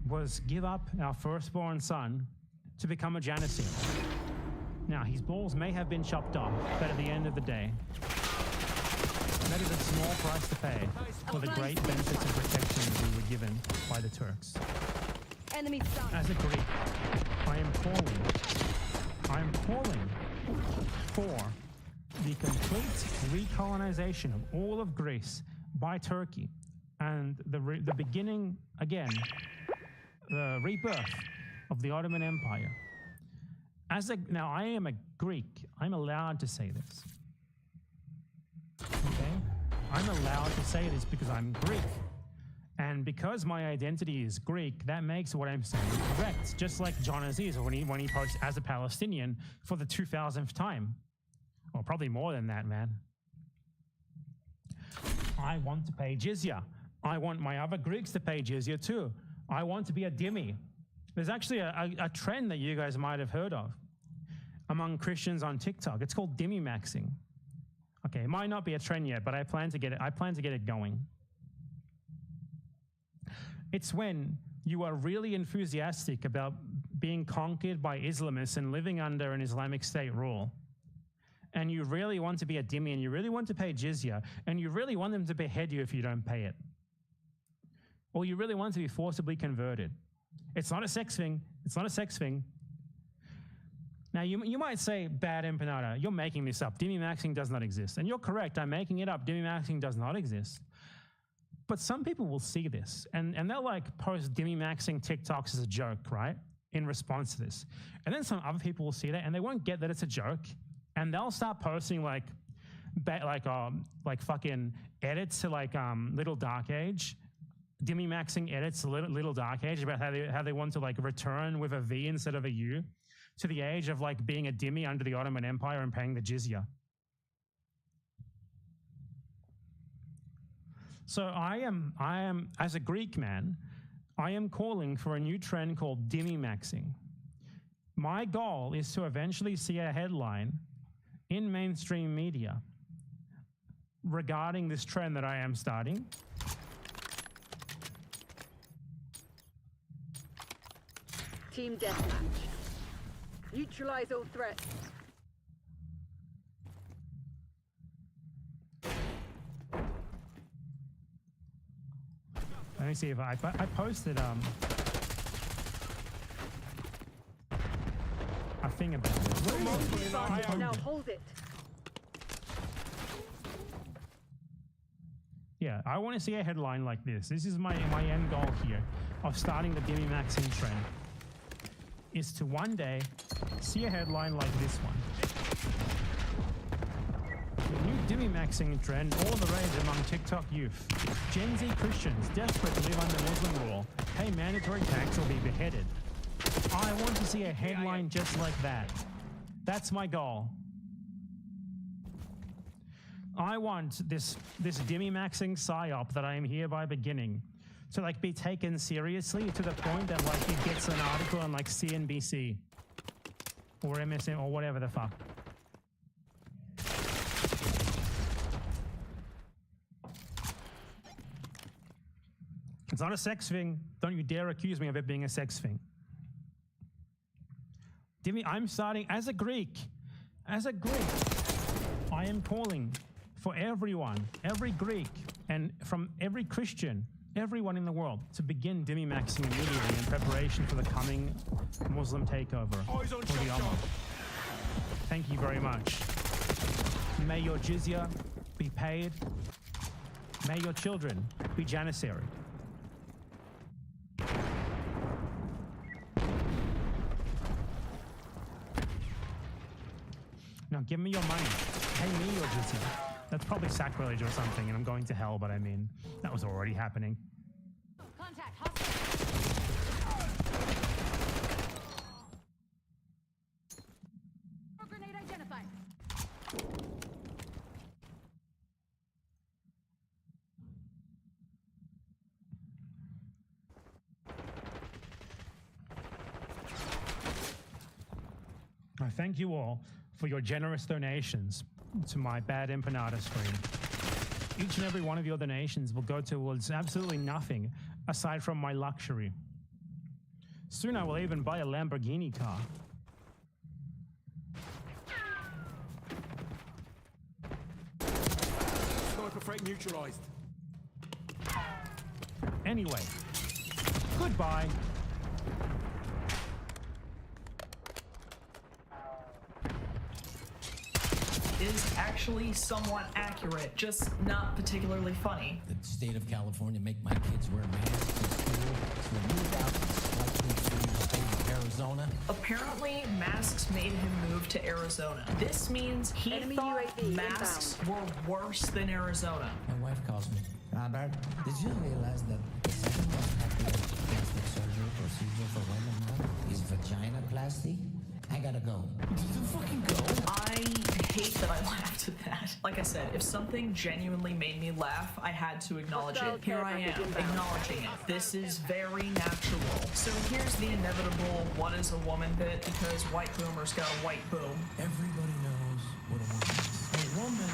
was give up our firstborn son to become a Janissary. Now, his balls may have been chopped off, but at the end of the day, that is a small price to pay for the great benefits and protection that we were given by the Turks. Enemy down. As a Greek, I am calling for the complete recolonization of all of Greece by Turkey and the beginning, again, the rebirth of the Ottoman Empire. Now, I am a Greek. I'm allowed to say this. Okay? I'm allowed to say this because I'm Greek. And because my identity is Greek, that makes what I'm saying correct. Just like John Aziz when he posts as a Palestinian for the 2000th time. Or probably more than that, man. I want to pay jizya. I want my other Greeks to pay jizya too. I want to be a dhimmi. There's actually a trend that you guys might have heard of among Christians on TikTok. It's called dhimmi maxing. Okay, it might not be a trend yet, but I plan to get it going. It's when you are really enthusiastic about being conquered by Islamists and living under an Islamic State rule. And you really want to be a dhimmi, and you really want to pay jizya, and you really want them to behead you if you don't pay it. Or you really want to be forcibly converted. It's not a sex thing. It's not a sex thing. Now, you might say, Bad Empanada, you're making this up. Dhimmi maxing does not exist. And you're correct. I'm making it up. Dhimmi maxing does not exist. But some people will see this, and they'll like post dhimmi maxing TikToks as a joke, right? in response to this. And then some other people will see that and they won't get that it's a joke, and they'll start posting like fucking edits to like Little Dark Age, Dimmy maxing edits to Little Dark Age about how they want to like return with a V instead of a U to the age of like being a Dimmy under the Ottoman Empire and paying the jizya. So I am, as a Greek man, I am calling for a new trend called Dimmy maxing. My goal is to eventually see a headline in mainstream media regarding this trend that I am starting. Team deathmatch. Neutralize all threats. Let me see if I posted a thing about it. Now hold it. Yeah, I want to see a headline like this. This is my end goal here of starting the Dimmy maxing trend, is to one day see a headline like this one. The new Dimmy maxing trend, all the rage among TikTok youth. Gen Z Christians desperate to live under Muslim rule, pay mandatory tax or be beheaded. I want to see a headline just like that. That's my goal. I want this Dimmy maxing psyop that I am hereby beginning to like be taken seriously to the point that like it gets an article on like CNBC or MSN or whatever the fuck. It's not a sex thing. Don't you dare accuse me of it being a sex thing. Dimmy, I'm starting as a Greek, I am calling for everyone, every Greek, and from every Christian, everyone in the world, to begin Dimmy maxing immediately in preparation for the coming Muslim takeover for the Ummah. Thank you very much. May your jizya be paid. May your children be janissaried. Now give me your money. Pay me your jizya. That's probably sacrilege or something, and I'm going to hell, but I mean, that was already happening. Contact grenade identified. I thank you all for your generous donations to my bad empanada stream. Each and every one of your donations will go towards absolutely nothing aside from my luxury. Soon I will even buy a Lamborghini car. Sniper frag neutralized. Anyway, goodbye. Is actually somewhat accurate, just not particularly funny. The state of California make my kids wear masks in school, so we moved out to the slightly free state of Arizona. Apparently, masks made him move to Arizona. This means he Enemy thought UAV masks were worse than Arizona. My wife calls me. Robert, did you realize that the second most popular plastic surgery procedure for women now is vaginoplasty? I gotta go. Did you fucking go? I hate that I laughed at that. Like I said, if something genuinely made me laugh, I had to acknowledge it. Here I am, acknowledging it. This is very natural. So here's the inevitable what is a woman bit, because white boomers got a white boom. Everybody knows what a woman is. A woman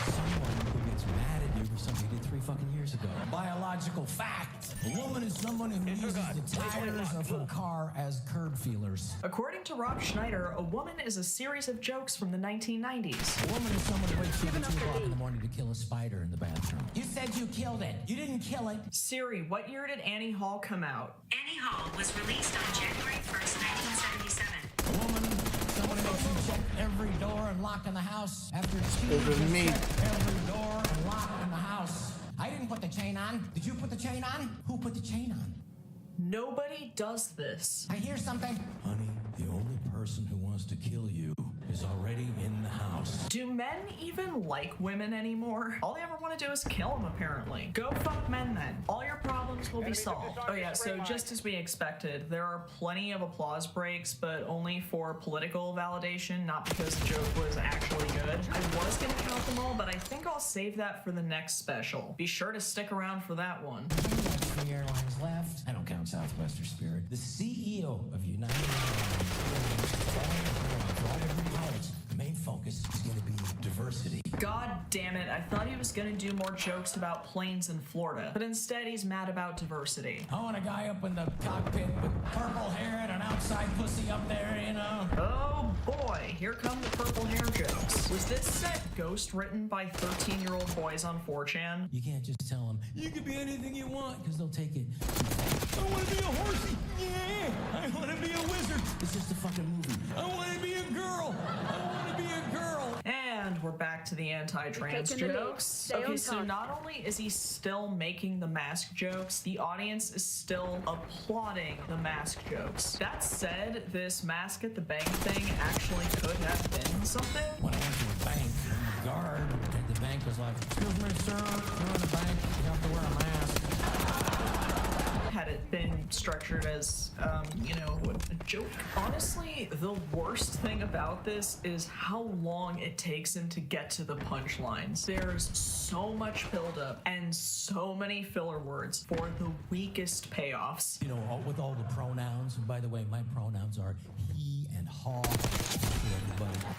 is someone who gets mad at you for something you did 3 fucking years ago. Biological fact. A woman is someone who uses the tires of her car as curb feelers. According to Rob Schneider, a woman is a series of jokes from the 1990s. A woman is someone who wakes up at 2 o'clock in the morning to kill a spider in the bathroom. You said you killed it. You didn't kill it. Siri, what year did Annie Hall come out? Annie Hall was released on January 1st, 1977. A woman, someone who makes you check every door and lock in the house after she It was me. checked every door and lock in the house. I didn't put the chain on. Did you put the chain on? Who put the chain on? Nobody does this. I hear something. Honey, the only person who wants to kill you is already in the house. Do men even like women anymore? All they ever want to do is kill them, apparently. Go fuck men then. All your problems will be solved. Oh yeah, so just as we expected, there are plenty of applause breaks, but only for political validation, not because the joke was actually good. I was gonna count them all, but I think I'll save that for the next special. Be sure to stick around for that one. 3 airlines left. I don't count Southwest or Spirit. The CEO of United Airlines, the main focus is going to be diversity. God damn it, I thought he was gonna do more jokes about planes in Florida, but instead he's mad about diversity. I want a guy up in the cockpit with purple hair and an outside pussy up there, you know? Oh boy, here come the purple hair jokes. Was this set ghost written by 13-year-old boys on 4chan? You can't just tell them, you can be anything you want, because they'll take it. I want to be a horsey. Yeah, I want to be a wizard. It's just a fucking movie. I want to be a girl. I want to be a girl. And we're back to the anti-trans jokes. Okay, so not only is he still making the mask jokes, the audience is still applauding the mask jokes. That said, this mask at the bank thing actually could have been something. When I went to a bank, the guard at the bank was like, excuse me, sir, you're in the bank, you have to wear a mask. Had it been structured as, you know, a joke. Honestly, the worst thing about this is how long it takes him to get to the punchlines. There's so much buildup and so many filler words for the weakest payoffs. You know, with all the pronouns, and by the way, my pronouns are he and haw.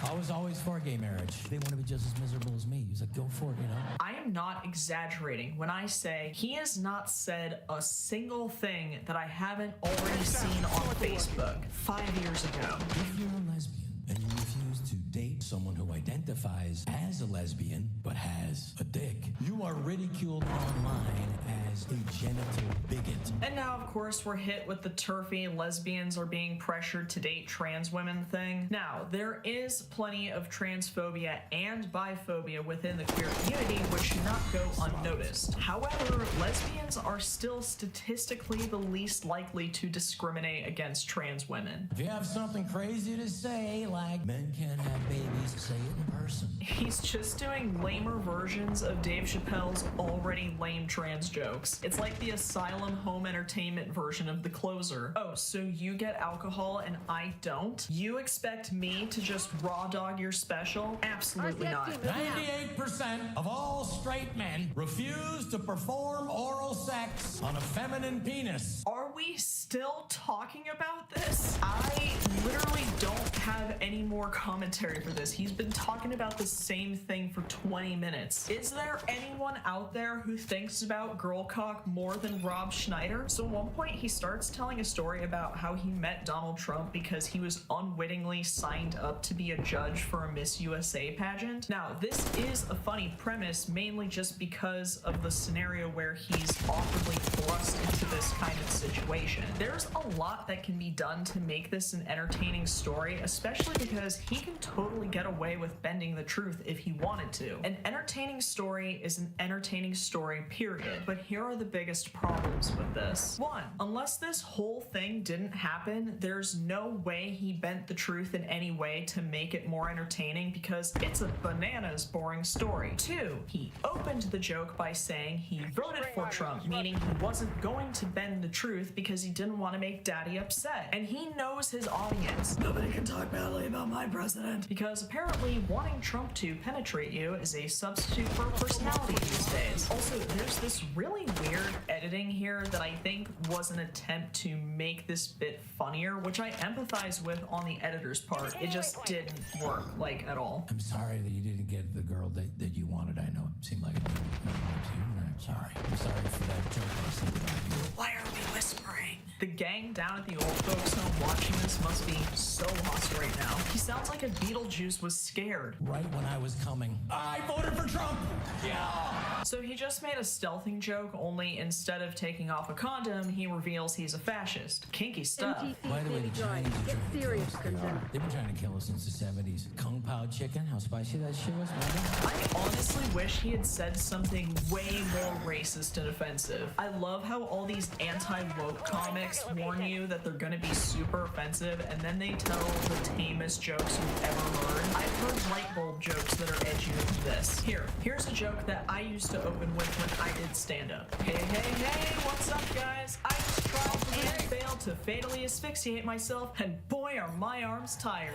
I was always for gay marriage. They want to be just as miserable as me. He's like, go for it, you know? I am not exaggerating when I say he has not said a single thing that I haven't already seen on Facebook 5 years ago. If you're a lesbian and you refuse to date someone who identifies as a lesbian but has a dick, you are ridiculed online as a genital bigot. And now, of course, we're hit with the turfy lesbians are being pressured to date trans women thing. Now, there is plenty of transphobia and biphobia within the queer community, which should not go unnoticed. However, lesbians are still statistically the least likely to discriminate against trans women. If you have something crazy to say, like men can't have babies, say it in person. He's just doing lamer versions of Dave Chappelle's already lame trans jokes. It's like the Asylum home entertainment version of The Closer. Oh, so you get alcohol and I don't? You expect me to just raw dog your special? Absolutely not. 98% of all straight men refuse to perform oral sex on a feminine penis. Are we still talking about this? I literally don't have any more commentary for this. He's been talking about the same thing for 20 minutes. Is there anyone out there who thinks about girl cock more than Rob Schneider? So at one point he starts telling a story about how he met Donald Trump because he was unwittingly signed up to be a judge for a Miss USA pageant. Now, this is a funny premise, mainly just because of the scenario where he's awkwardly thrust into this kind of situation. There's a lot that can be done to make this an entertaining story, especially because he can totally get away with bending the truth if he wanted to. An entertaining story is an entertaining story, period. But here are the biggest problems with this. One, unless this whole thing didn't happen, there's no way he bent the truth in any way to make it more entertaining because it's a bananas boring story. Two, he opened the joke by saying he voted for Trump, meaning he wasn't going to bend the truth because he didn't want to make daddy upset. And he knows his audience. Nobody can talk badly about my president. Because apparently wanting Trump to penetrate you is a substitute for personality these days. Also, there's this really weird editing here that I think was an attempt to make this bit funnier, which I empathize with on the editor's part. It just didn't work, like, at all. I'm sorry that you didn't get the girl that you wanted. I know it seemed like it didn't want to. I'm sorry. I'm sorry for that joke I said about you. Why are we whispering? The gang down at the old folks home watching this must be so lost right now. He sounds like a Beetlejuice was scared. Right when I was coming, I voted for Trump! Yeah! So he just made a stealthing joke, only instead of taking off a condom, he reveals he's a fascist. Kinky stuff. By the way, the Chinese are trying to kill us. They've been trying to kill us since the 70s. Kung Pao chicken, how spicy that shit was, man. I honestly wish he had said something way more racist and offensive. I love how all these anti-woke comics comics warn you that they're gonna be super offensive, and then they tell the tamest jokes you've ever heard. I've heard light bulb jokes that are edgier than this. Here's a joke that I used to open with when I did stand-up. Hey, what's up, guys? I just tried and failed to fatally asphyxiate myself, and boy are my arms tired.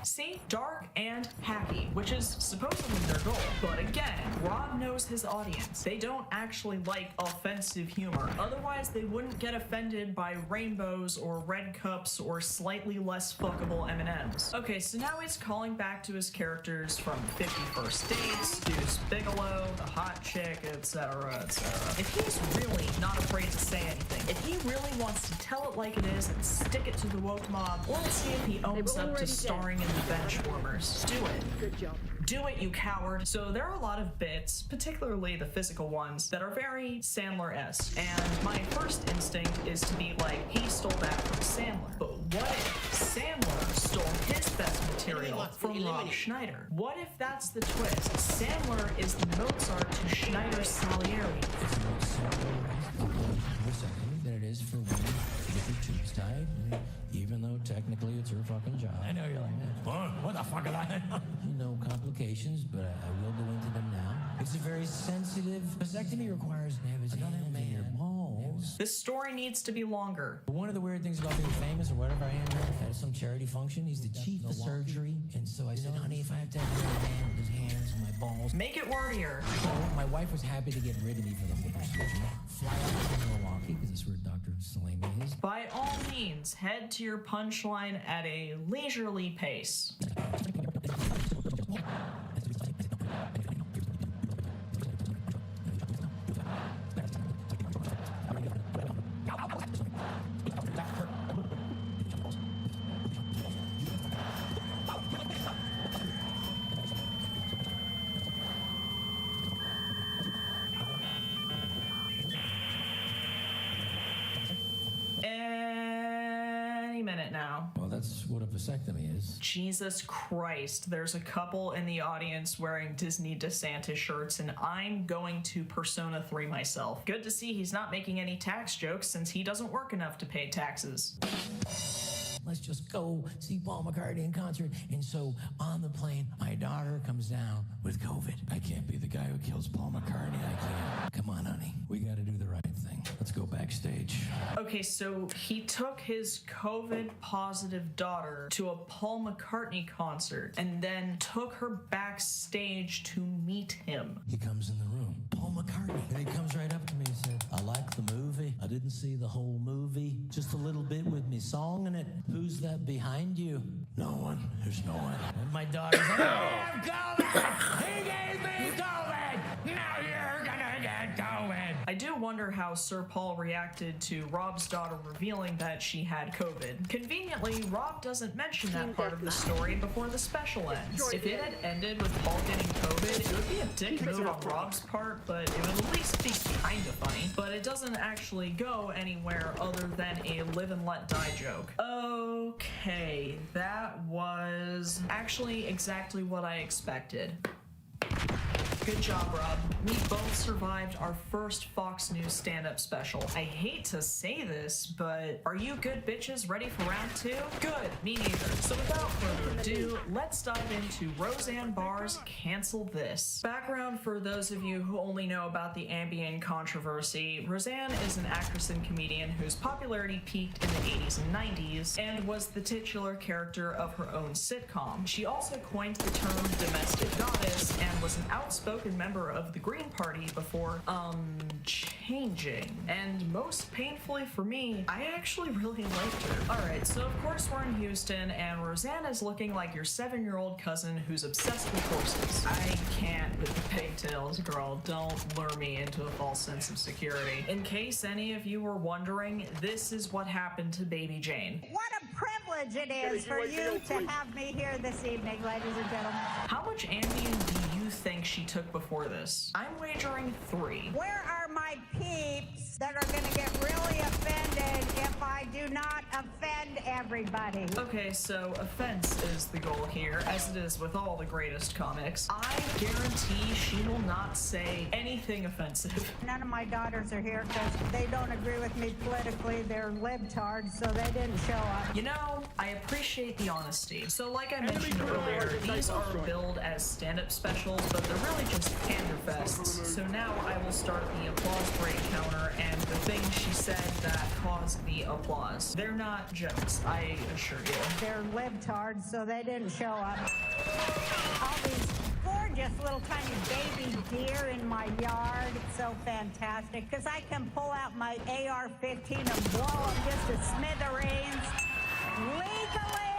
See? Dark and hacky, which is supposedly their goal. But again, Rob knows his audience. They don't actually like offensive humor. Otherwise, they wouldn't get offended by rainbows or red cups or slightly less fuckable M&Ms. Okay, so now he's calling back to his characters from 50 First Dates, Deuce Bigelow, the hot chick, etc., etc. If he's really not afraid to say anything, if he really wants to tell it like it is and stick it to the woke mob, let's see if he owns up to starring in the Benchwarmers. Do it. Good job. Do it, you coward. So there are a lot of bits, particularly the physical ones, that are very Sandler-esque. And my first instinct is to be like, he stole that from Sandler. But what if Sandler stole his best material from Rob Schneider? What if that's the twist? Sandler is the Mozart to Schneider's Salieri. That it is for women to get their tubes tied, even though technically it's her fucking job. I know you're like, what the fuck is that? No complications, but I will go into them now. It's a very sensitive vasectomy. Requires to have his hands in your balls. This story needs to be longer. One of the weird things about being famous or whatever I am at some charity function, he's the chief of surgery, and so I said, honey, if I have to have a man with his hands and my balls, make it wordier. So my wife was happy to get rid of me for the whole procedure. Fly out to Milwaukee, because that's where Dr. Salami is. By all means, head to your punchline at a leisurely pace. Any minute now. Well, that's what a vasectomy is. Jesus Christ, there's a couple in the audience wearing Disney DeSantis shirts, and I'm going to Persona 3 myself. Good to see he's not making any tax jokes since he doesn't work enough to pay taxes. Let's just go see Paul McCartney in concert. And so on the plane, my daughter comes down with COVID. I can't be the guy who kills Paul McCartney. I can't. Come on, honey. We got to do the right thing. Let's go backstage. Okay, so he took his COVID positive daughter to a Paul McCartney concert and then took her backstage to meet him. He comes in the room. Paul McCartney. And he comes right up to me and said, I like the movie. I didn't see the whole movie. Just a little bit with me song in it. Who's that behind you? No one. There's no one. And my daughter's like, I have COVID! He gave me COVID! Now you're gonna get COVID! I do wonder how Sir Paul reacted to Rob's daughter revealing that she had COVID. Conveniently, Rob doesn't mention that part of the story before the special ends. If it had ended with Paul getting COVID, it would be a dick move on Rob's part, but it would at least be kinda funny. But it doesn't actually go anywhere other than a live and let die joke. Okay, that was actually exactly what I expected. Good job, Rob. We both survived our first Fox News stand-up special. I hate to say this, but are you good bitches ready for round 2? Good, me neither. So without further ado, let's dive into Roseanne Barr's Cancel This. Background for those of you who only know about the Ambien controversy, Roseanne is an actress and comedian whose popularity peaked in the 80s and 90s and was the titular character of her own sitcom. She also coined the term domestic goddess and was an outspoken member of the Green Party before, changing. And most painfully for me, I actually really liked her. Alright, so of course we're in Houston, and Roseanne is looking like your 7-year-old cousin who's obsessed with horses. I can't with the pigtails, girl. Don't lure me into a false sense of security. In case any of you were wondering, this is what happened to baby Jane. What a privilege it is for you to have me here this evening, ladies and gentlemen. How much Ambien do you think she took before this? I'm wagering 3. Where are my peeps that are going to get really offended if I do not offend everybody. Okay, so offense is the goal here, as it is with all the greatest comics. I guarantee she will not say anything offensive. None of my daughters are here because they don't agree with me politically. They're libtards, so they didn't show up. You know, I appreciate the honesty. So like I mentioned earlier, these are billed as stand-up specials, but they're really just panderfests. So now I will start the applause break counter and the thing she said that caused the applause. They're not jokes, I assure you. They're libtards, so they didn't show up. All these gorgeous little tiny baby deer in my yard. It's so fantastic because I can pull out my AR-15 and blow them just to smithereens. Legally!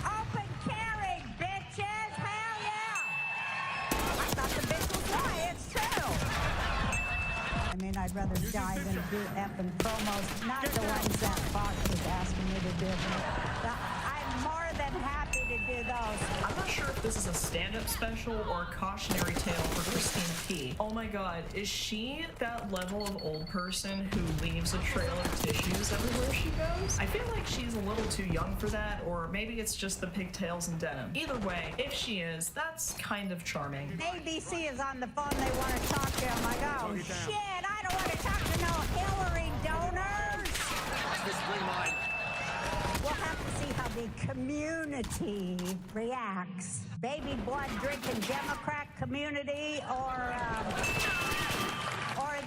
Open carry, bitches! Hell yeah! I thought the bitch was right. It's true. I mean, I'd rather die than do effing promos, not the ones that Fox was asking me to do. I'm more than happy to do those. I'm not sure if this is a stand-up special or a cautionary tale for Christina P. Oh my god, is she that level of old person who leaves a trail of tissues everywhere she goes? I feel like she's a little too young for that, or maybe it's just the pigtails and denim. Either way, if she is, that's kind of charming. ABC is on the phone, they want to talk to him. I go, shit, I don't want to talk to no Hillary donors. We'll have to see how the community reacts. Baby blood drinking Democrat community or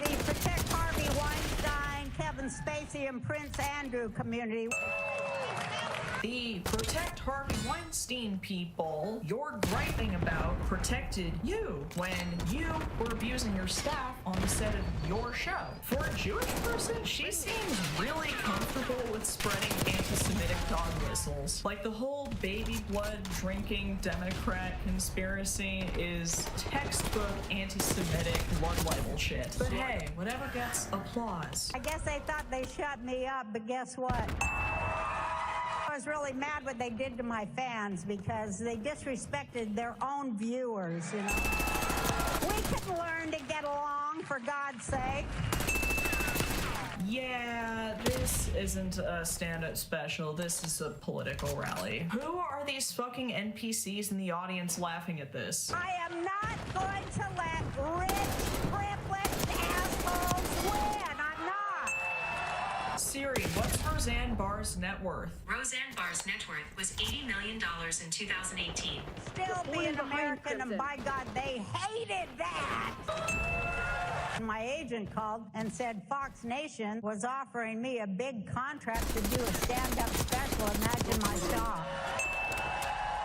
the Protect Harvey Weinstein, Kevin Spacey, and Prince Andrew community. The Protect Harvey Weinstein people you're griping about protected you when you were abusing your staff on the set of your show. For a Jewish person, she seems really comfortable with spreading anti-Semitic dog whistles. Like the whole baby blood drinking Democrat conspiracy is textbook anti-Semitic blood libel shit. But hey, whatever gets applause. I guess they thought they shut me up, but guess what? I was really mad what they did to my fans because they disrespected their own viewers, you know. We can learn to get along, for God's sake. Yeah, this isn't a stand-up special. This is a political rally. Who are these fucking NPCs in the audience laughing at this? I am not going to let rich, privileged assholes win. I'm not. Siri, what's Roseanne Barr's net worth? Roseanne Barr's net worth was $80 million in 2018. Still being American, and by God, they hated that. My agent called and said Fox Nation was offering me a big contract to do a stand-up special. Imagine my job.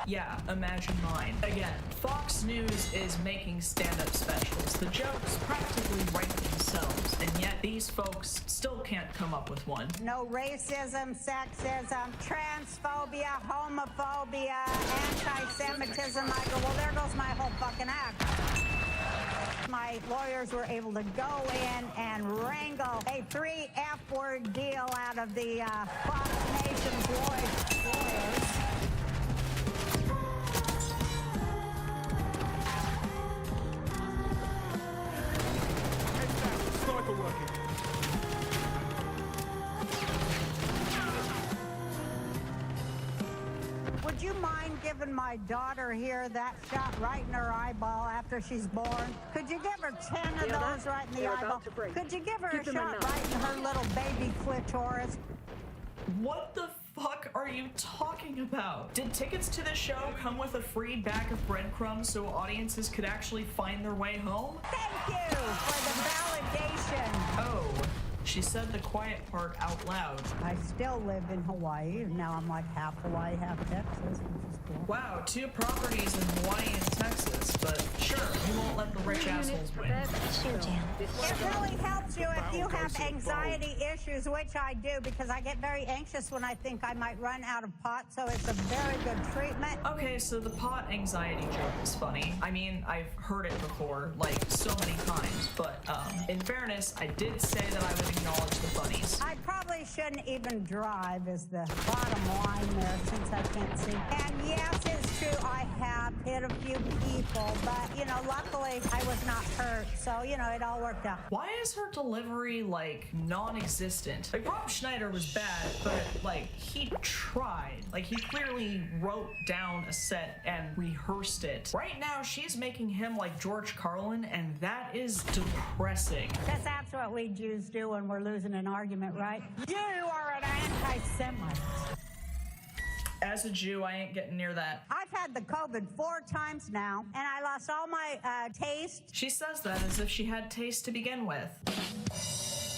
Yeah, imagine mine. Again, Fox News is making stand-up specials. The jokes practically write themselves, and yet these folks still can't come up with one. No racism, sexism, transphobia, homophobia, anti-Semitism. I go, well, there goes my whole fucking act. My lawyers were able to go in and wrangle a 3 F-word deal out of the Fox Nation's lawyers. Would you mind giving my daughter here that shot right in her eyeball after she's born? Could you give her 10 of those right in the eyeball? Could you give her a shot right in her little baby clitoris? What the fuck are you talking about? Did tickets to the show come with a free bag of breadcrumbs so audiences could actually find their way home? Thank you for the validation. Oh, she said the quiet part out loud. I still live in Hawaii. Now I'm like half Hawaii, half Texas, which is cool. Wow, 2 properties in Hawaii and Texas, but sure, you won't let the rich assholes win. It really helps you if you have anxiety issues, which I do, because I get very anxious when I think I might run out of pot, so it's a very good treatment. Okay, so the pot anxiety joke is funny. I mean, I've heard it before, like, so many times, but in fairness, I did say that I would acknowledge the funnies. I'd probably probably shouldn't even drive is the bottom line there, since I can't see. And yes, it's true, I have hit a few people, but, you know, luckily I was not hurt, so, you know, it all worked out. Why is her delivery, like, non-existent? Like, Rob Schneider was bad, but, like, he tried. Like, he clearly wrote down a set and rehearsed it. Right now, she's making him like George Carlin, and that is depressing. Because that's what we Jews do when we're losing an argument, right? You are an anti-Semite. As a Jew, I ain't getting near that. I've had the COVID 4 times now, and I lost all my taste. She says that as if she had taste to begin with.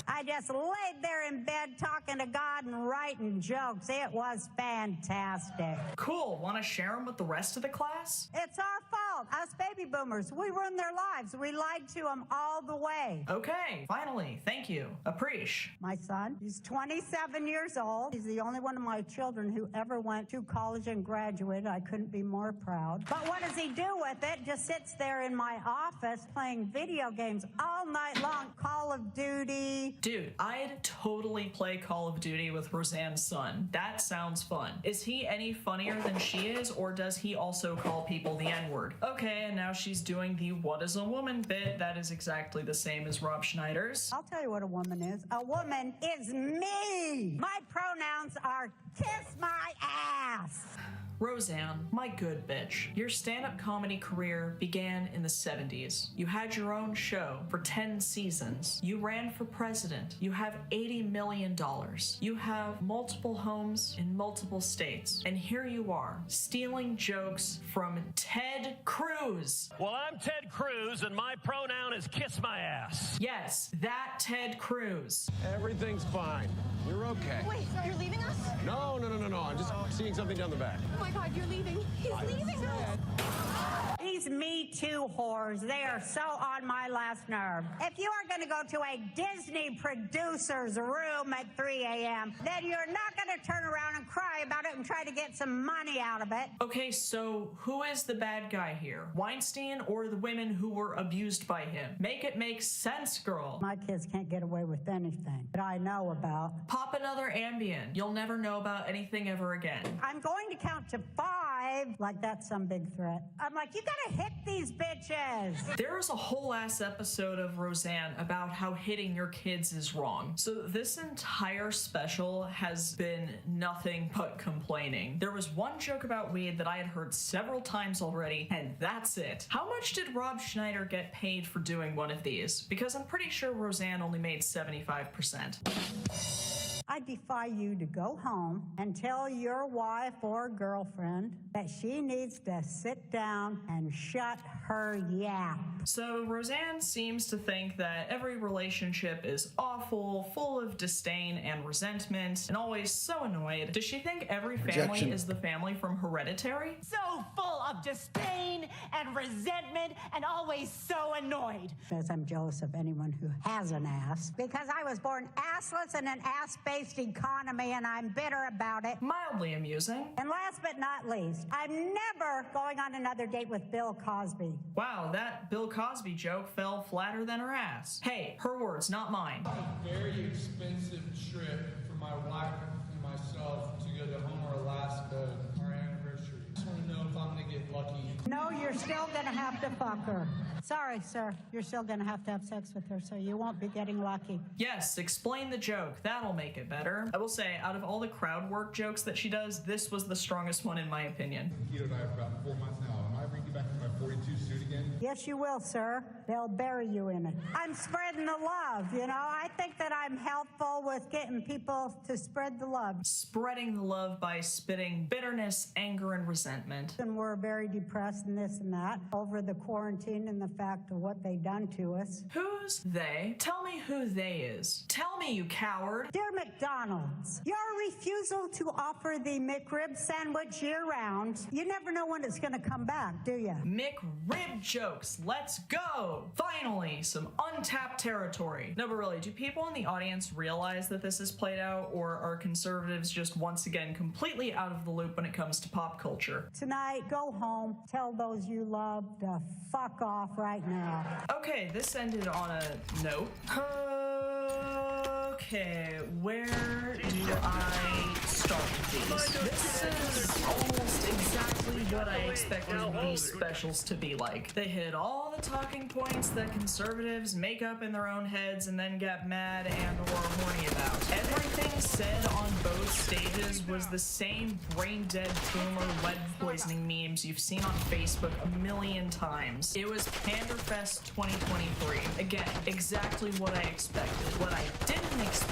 I just laid there in bed talking to God and writing jokes. It was fantastic. Cool. Want to share them with the rest of the class? It's our fault. Us baby boomers. We ruined their lives. We lied to them all the way. Okay. Finally. Thank you. Appreciate. My son, he's 27 years old. He's the only one of my children who ever went to college and graduated. I couldn't be more proud. But what does he do with it? Just sits there in my office playing video games all night long. Call of Duty. Dude, I'd totally play Call of Duty with Roseanne's son. That sounds fun. Is he any funnier than she is, or does he also call people the N-word? Okay, and now she's doing the what is a woman bit. That is exactly the same as Rob Schneider's. I'll tell you what a woman is. A woman is me. My pronouns are kiss my ass. Roseanne, my good bitch, your stand-up comedy career began in the 70s. You had your own show for 10 seasons. You ran for president. You have $80 million. You have multiple homes in multiple states. And here you are, stealing jokes from Ted Cruz. Well, I'm Ted Cruz, and my pronoun is kiss my ass. Yes, that Ted Cruz. Everything's fine. You're okay. Wait, you're leaving us? No. I'm just seeing something down the back. Oh my God, you're leaving. He's leaving us. These Me Too whores, they are so on my last nerve. If you are going to go to a Disney producer's room at 3 a.m., then you're not going to turn around and cry about it and try to get some money out of it. Okay, so who is the bad guy here? Weinstein or the women who were abused by him? Make it make sense, girl. My kids can't get away with anything that I know about. Pop another Ambien. You'll never know about anything ever again. I'm going to count to 5 like that's some big threat. I'm like, you gotta hit these bitches. There is a whole ass episode of Roseanne about how hitting your kids is wrong. So this entire special has been nothing but complaining. There was one joke about weed that I had heard several times already, and that's it. How much did Rob Schneider get paid for doing one of these? Because I'm pretty sure Roseanne only made 75%. I defy you to go home and tell your wife or girlfriend that she needs to sit down and shut her yap. So Roseanne seems to think that every relationship is awful, full of disdain and resentment, and always so annoyed. Does she think every family is the family from Hereditary? So full of disdain and resentment and always so annoyed. Because I'm jealous of anyone who has an ass. Because I was born assless in an ass-based economy, and I'm bitter about it. Mildly amusing. And last but not least, I'm never going on another date with Bill Cosby. Wow, that Bill Cosby joke fell flatter than her ass. Hey, her words, not mine. A very expensive trip for my wife and myself to go to Homer, Alaska, our anniversary. I just want to know if I'm going to get lucky. No, you're still going to have to fuck her. Sorry, sir. You're still going to have sex with her, so you won't be getting lucky. Yes, explain the joke. That'll make it better. I will say, out of all the crowd work jokes that she does, this was the strongest one in my opinion. Keto diet for about 4 months now. Am I bringing you back to my 42 suit again? Yes, you will, sir. They'll bury you in it. I'm spreading the love, you know? I think that I'm helpful with getting people to spread the love. Spreading the love by spitting bitterness, anger, and resentment. And we're very depressed and this and that over the quarantine and the fact of what they done to us. Who's they? Tell me who they is. Tell me, you coward. Dear McDonald's, your refusal to offer the McRib sandwich year-round, you never know when it's going to come back, do you? McRib jokes. Let's go. Finally, some untapped territory. No, but really, do people in the audience realize that this is played out, or are conservatives just once again completely out of the loop when it comes to pop culture? Tonight, go home, tell those you love to fuck off right now. Okay, this ended on a note. Okay, where do I start with these? This is almost exactly what I expected these specials to be like. They hit all the talking points that conservatives make up in their own heads and then get mad and or horny about. Everything said on both stages was the same brain-dead boomer lead poisoning memes you've seen on Facebook a million times. It was Panderfest 2023. Again, exactly what I expected. What I didn't expect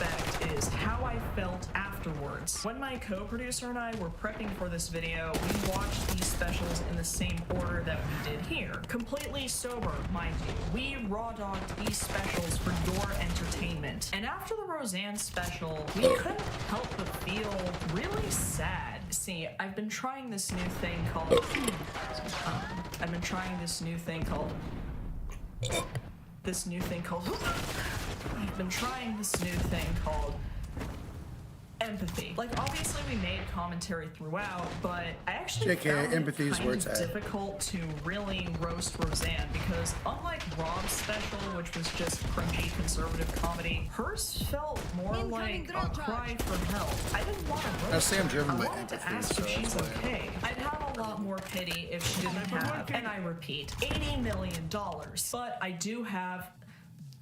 is how I felt afterwards. When my co-producer and I were prepping for this video, we watched these specials in the same order that we did here. Completely sober, mind you. We raw-dogged these specials for your entertainment. And after the Roseanne special, we couldn't help but feel really sad. See, I've been trying this new thing called empathy. Like, obviously we made commentary throughout, but I actually found it kind of difficult to really roast Roseanne because unlike Rob's special, which was just cringy conservative comedy, hers felt more like a cry for help. I didn't want to roast her. I wanted to ask if she's okay. I'd have a lot more pity if she didn't have, and I repeat, $80 million. But I do have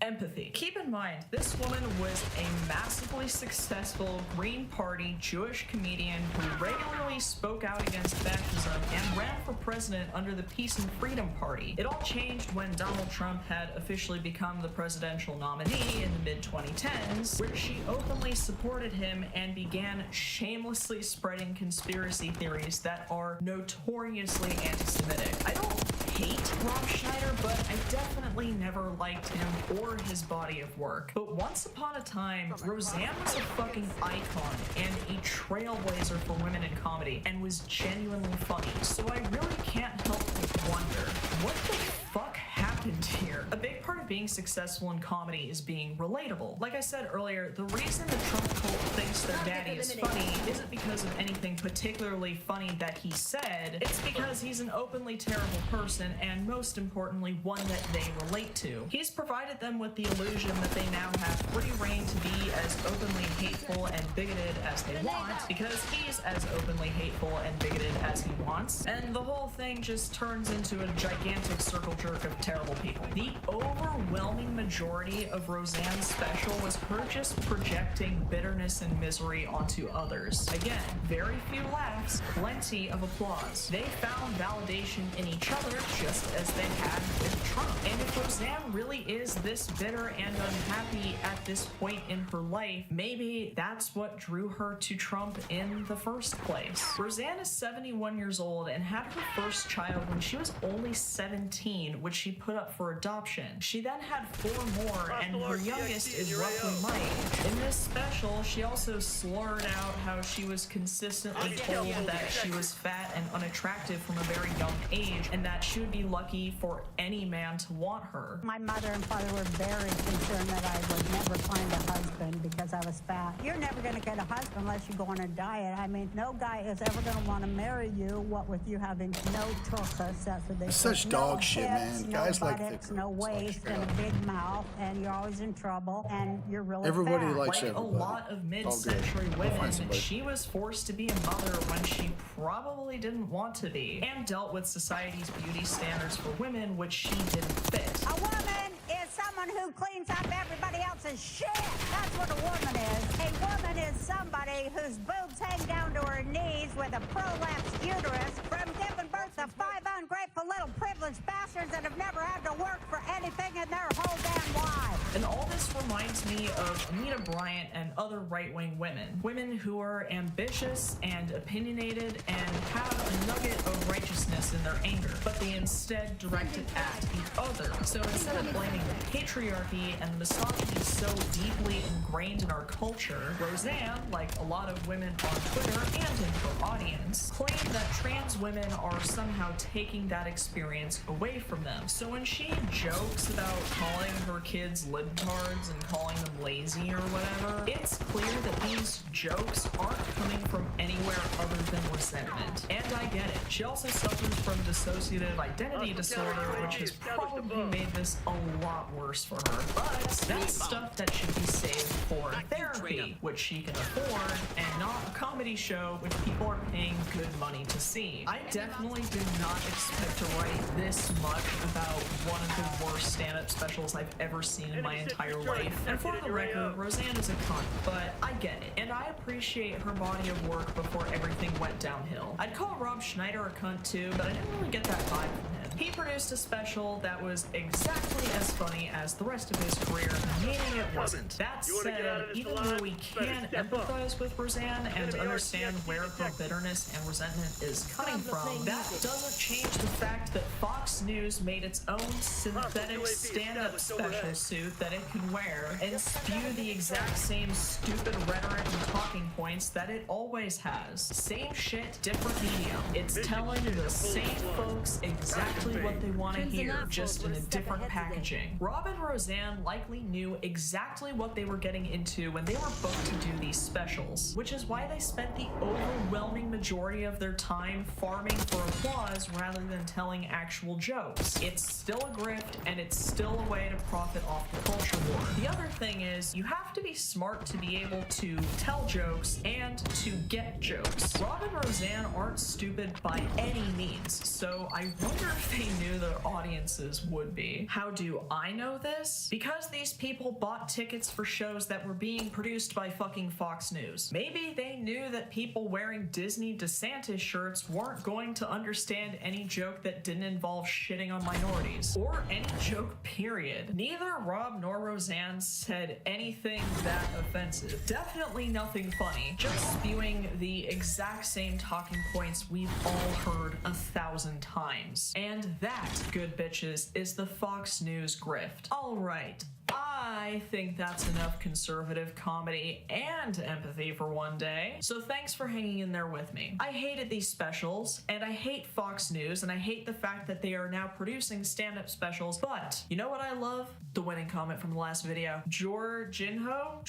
empathy. Keep in mind, this woman was a massively successful Green Party Jewish comedian who regularly spoke out against fascism and ran for president under the Peace and Freedom Party. It all changed when Donald Trump had officially become the presidential nominee in the mid-2010s, where she openly supported him and began shamelessly spreading conspiracy theories that are notoriously anti-Semitic. I don't hate Rob Schneider, but I definitely never liked him or his body of work. But once upon a time, Roseanne was a fucking icon and a trailblazer for women in comedy and was genuinely funny. So I really can't help but wonder, what the fuck happened here? A big part of being successful in comedy is being relatable. Like I said earlier, the reason the Trump cult thinks their daddy is funny isn't because of anything particularly funny that he said. It's because he's an openly terrible person and, most importantly, one that they relate to. He's provided them with the illusion that they now have free reign to be as openly hateful and bigoted as they want because he's as openly hateful and bigoted as he wants. And the whole thing just turns into a gigantic circle jerk of terrible people. The overwhelming majority of Roseanne's special was her just projecting bitterness and misery onto others. Again, very few laughs, plenty of applause. They found validation in each other just as they had with Trump. And if Roseanne really is this bitter and unhappy at this point in her life, maybe that's what drew her to Trump in the first place. Roseanne is 71 years old and had her first child when she was only 17, which she put up for adoption. She then had 4 more, and her youngest is roughly my age. In this special, she also slurred out how she was consistently told that she was fat and unattractive from a very young age, and that she would be lucky for any man to want her. My mother and father were very concerned that I would never find a husband because I was fat. You're never going to get a husband unless you go on a diet. I mean, no guy is ever going to want to marry you, what with you having no tuchus, that's what they say. Such dog shit, hips, man. No Guys like buttocks, thick no waist, and a big mouth, and you're always in trouble, and you're really Everybody fat. likes Like everybody. A lot of mid-century women, she was forced to be a mother when she probably didn't want to be, and dealt with society's beauty standards for women, which she didn't fit. A woman is someone who cleans up everybody else's shit. That's what a woman is. A woman is somebody whose boobs hang down to her knees with a prolapsed uterus from giving birth to 5 ungrateful little privileged bastards that have never had to work for anything in their whole damn lives. And all this reminds me of Anita Bryant and other right-wing women. Women who are ambitious and opinionated and have a nugget of righteousness in their anger, but they instead direct it at the other. So instead of blaming the patriarchy and the misogyny so deeply ingrained in our culture, Roseanne, like a lot of women on Twitter and in her audience, claimed that trans women are somehow taking that experience away from them. So when she jokes about calling her kids libtards and calling them lazy or whatever, it's clear that these jokes aren't coming from anywhere other than resentment. And I get it. She also suffers from dissociative identity disorder, which has probably made this a lot worse for her. But that's stuff that should be saved for therapy. therapy, which she can afford, and not a comedy show which people are paying good money to see. I definitely do not expect to write this much about one of the worst stand-up specials I've ever seen in my entire life. And for the record, Roseanne is a cunt, but I get it, and I appreciate her body of work before everything went downhill. I'd call Rob Schneider a cunt too, but I didn't really get that vibe from him. He produced a special that was exactly as funny as the rest of his career, meaning it wasn't. That said, even though we can empathize with Roseanne and understand where her bitterness and resentment is coming from, that doesn't change the fact that Fox News made its own synthetic stand-up special suit that it can wear and spew the exact same stupid rhetoric and talking points that it always has. Same shit, different medium. It's telling the same folks exactly what they want to hear, just in a different packaging. Rob and Roseanne likely knew exactly what they were getting into when they were booked to do these specials, which is why they spent the overwhelming majority of their time farming for applause rather than telling actual jokes. It's still a grift, and it's still a way to profit off the culture war. The other thing is, you have to be smart to be able to tell jokes and to get jokes. Rob and Roseanne aren't stupid by any means, so I wonder if they knew their audiences would be. How do I know this? Because these people bought tickets for shows that were being produced by fucking Fox News. Maybe they knew that people wearing Disney DeSantis shirts weren't going to understand any joke that didn't involve shitting on minorities. Or any joke, period. Neither Rob nor Roseanne said anything that offensive. Definitely nothing funny. Just spewing the exact same talking points we've all heard 1,000 times. And that, good bitches, is the Fox News grift. Alright, I think that's enough conservative comedy and empathy for one day, so thanks for hanging in there with me. I hated these specials, and I hate Fox News, and I hate the fact that they are now producing stand-up specials, but you know what I love? The winning comment from the last video. Jorginho,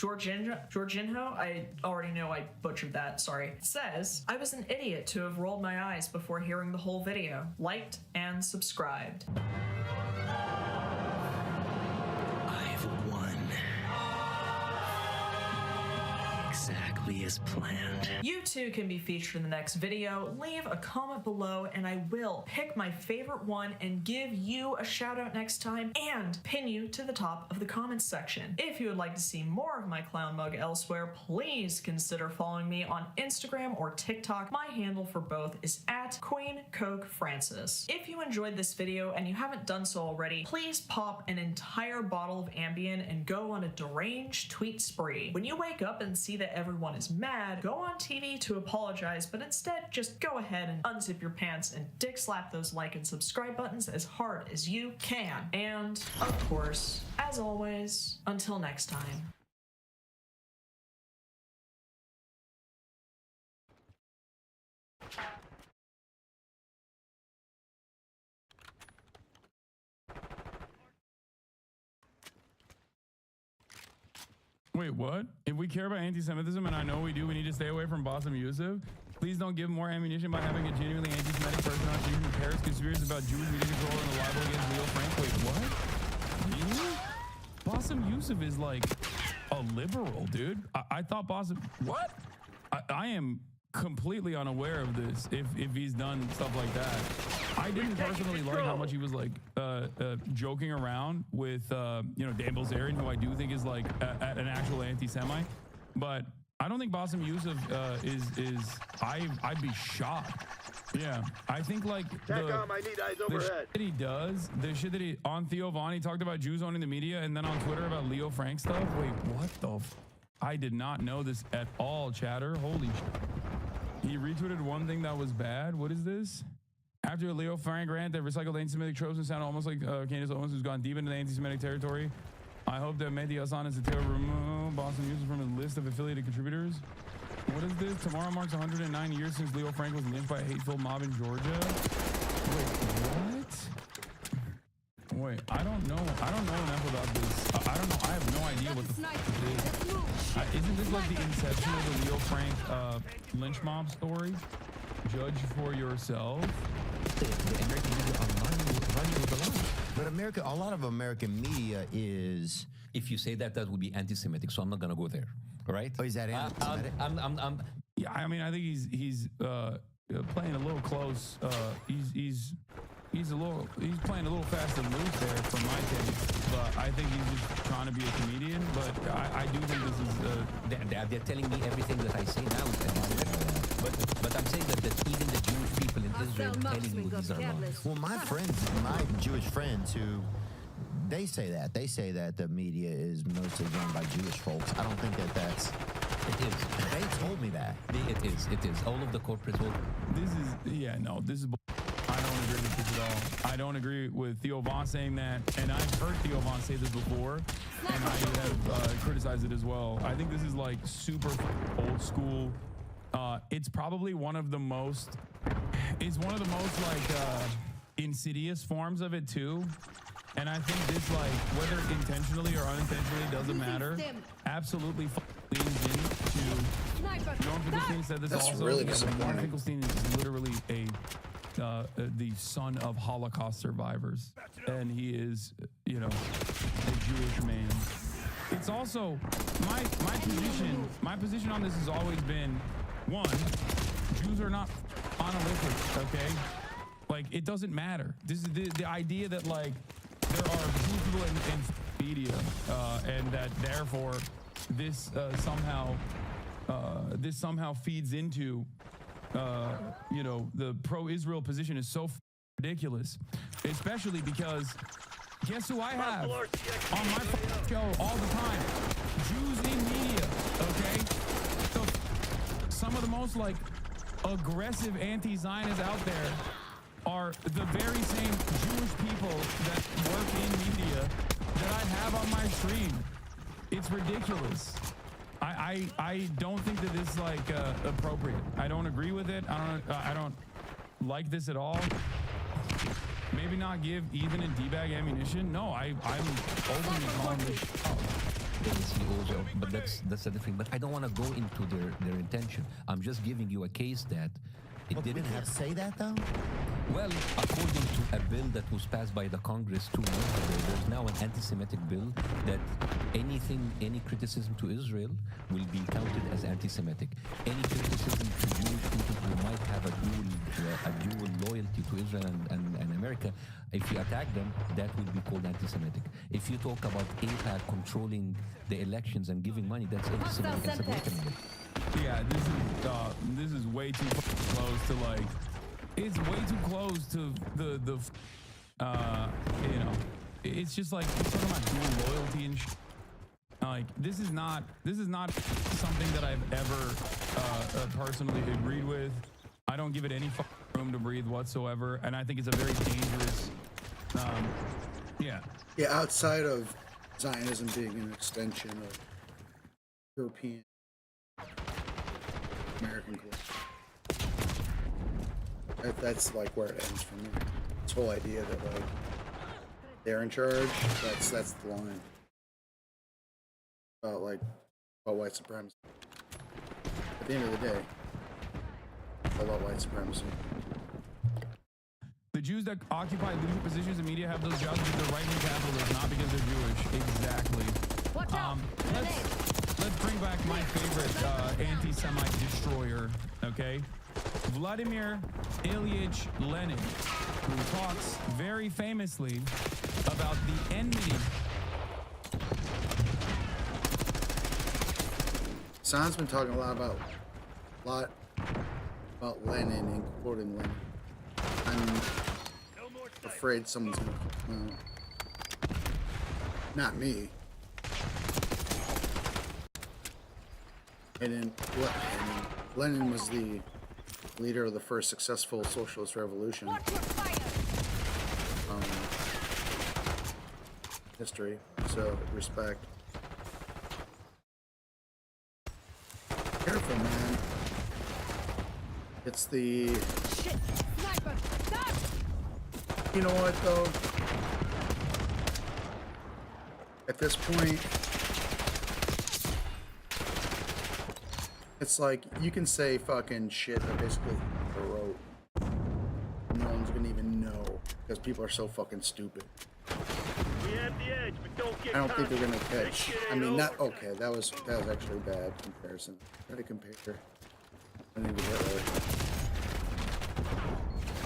I already know I butchered that, sorry, says, I was an idiot to have rolled my eyes before hearing the whole video, liked and subscribed. Exactly as planned. You too can be featured in the next video. Leave a comment below and I will pick my favorite one and give you a shout out next time and pin you to the top of the comments section. If you would like to see more of my clown mug elsewhere, please consider following me on Instagram or TikTok. My handle for both is @QueenCokeFrancis. If you enjoyed this video and you haven't done so already, please pop an entire bottle of Ambien and go on a deranged tweet spree. When you wake up and see that everyone is mad, go on TV to apologize, but instead just go ahead and unzip your pants and dick slap those like and subscribe buttons as hard as you can. And of course, as always, until next time. Wait, what? If we care about anti-Semitism, and I know we do, we need to stay away from Bassem Youssef. Please don't give more ammunition by having a genuinely anti-Semitic person on TV who carries conspiracies about Jewish media control and the libel against Leo Frank. Wait, what? Really? Bassem Youssef is like a liberal, dude. I thought Bassem... What? I am completely unaware of this if he's done stuff like that. I didn't personally like how much he was like joking around with you know, Dan Bilzerian, who I do think is like an actual anti-Semite, but I don't think Bassem Youssef is I'd be shocked. Yeah, I think like the shit that he does, the shit that he on Theo Von, he talked about Jews owning the media, and then on Twitter about Leo Frank stuff. Wait, what the I did not know this at all, chatter. Holy shit. He retweeted one thing that was bad. What is this? After a Leo Frank rant that recycled anti-Semitic tropes and sounded almost like Candace Owens, who's gone deep into the anti-Semitic territory. I hope that Mehdi Hassan is a tail remove Bassem Youssef from a list of affiliated contributors. What is this? Tomorrow marks 109 years since Leo Frank was lynched by a hateful mob in Georgia. Wait, what? Wait, I don't know enough about this. I don't know. I have no idea what the fuck this is. Isn't this like the inception of the Leo Frank lynch mob story? Judge for yourself. But America, a lot of American media is... If you say that, that would be anti-Semitic, so I'm not going to go there. right? Oh, is that anti-Semitic? Yeah, I mean, I think he's playing a little close. He's playing a little fast and loose there for my taste, but I think he's just trying to be a comedian. But I do think this is they're telling me everything that I say now is anti-Semitic. But I'm saying that even the Jewish people in Israel telling you these are lies. Well, my Jewish friends who they say that the media is mostly run by Jewish folks. I don't think that's. It is. They told me that. It is. All of the corporate will. This is. I don't agree with this at all. I don't agree with Theo Von saying that, and I've heard Theo Von say this before, and I have criticized it as well. I think this is like super old school. It's probably one of the most. It's one of the most like insidious forms of it too. And I think this, like, whether intentionally or unintentionally, doesn't matter. Absolutely leans into. Norm Finkelstein said this also. Really Norm Finkelstein is literally the son of Holocaust survivors, and he is, a Jewish man. It's also my position. My position on this has always been, one, Jews are not monolithic. Okay, like it doesn't matter. This is the idea that like. There are Jewish people in media, and that therefore this somehow feeds into, the pro-Israel position is so ridiculous, especially because guess who I have on my show all the time? Jews in media, okay? So some of the most like aggressive anti-Zionists out there are the very same Jewish people that work in media that I have on my stream. It's ridiculous. I don't think that this is like appropriate. I don't agree with it. I don't like this at all. Maybe not give Ethan and D-Bag ammunition. No, I'm openly calling this. But that's a different. But I don't want to go into their intention. I'm just giving you a case that it didn't have to say that though. Well, according to a bill that was passed by the Congress 2 months ago, there's now an anti-Semitic bill that any criticism to Israel will be counted as anti-Semitic. Any criticism to Jewish people who might have a dual loyalty to Israel and America, if you attack them, that will be called anti-Semitic. If you talk about AIPAC controlling the elections and giving money, that's anti-Semitic and supporting it. Yeah, this is way too close to like. It's way too close to it's just like it's talking about dual loyalty and like this is not something that I've ever personally agreed with. I don't give it any room to breathe whatsoever, and I think it's a very dangerous. Outside of Zionism being an extension of European American culture. That's like where it ends for me. This whole idea that like they're in charge, that's the line. About white supremacy. At the end of the day, it's about white supremacy. The Jews that occupy leadership positions in media have those jobs because they're right-wing capitalists, not because they're Jewish. Exactly. Let's bring back my favorite anti-Semite destroyer, okay? Vladimir Ilyich Lenin, who talks very famously about the enmity. San's been talking a lot about Lenin and quoting Lenin. I'm afraid someone's gonna not me. And then Lenin was the leader of the first successful socialist revolution. History, so respect. Careful, man. It's the. Shit! Sniper! Stop! You know what, though? At this point, it's like you can say fucking shit that basically wrote. No one's gonna even know because people are so fucking stupid. We have the edge, but don't I don't think they're gonna catch. I mean, not okay. That was actually a bad comparison. Try to compare. I need to get right.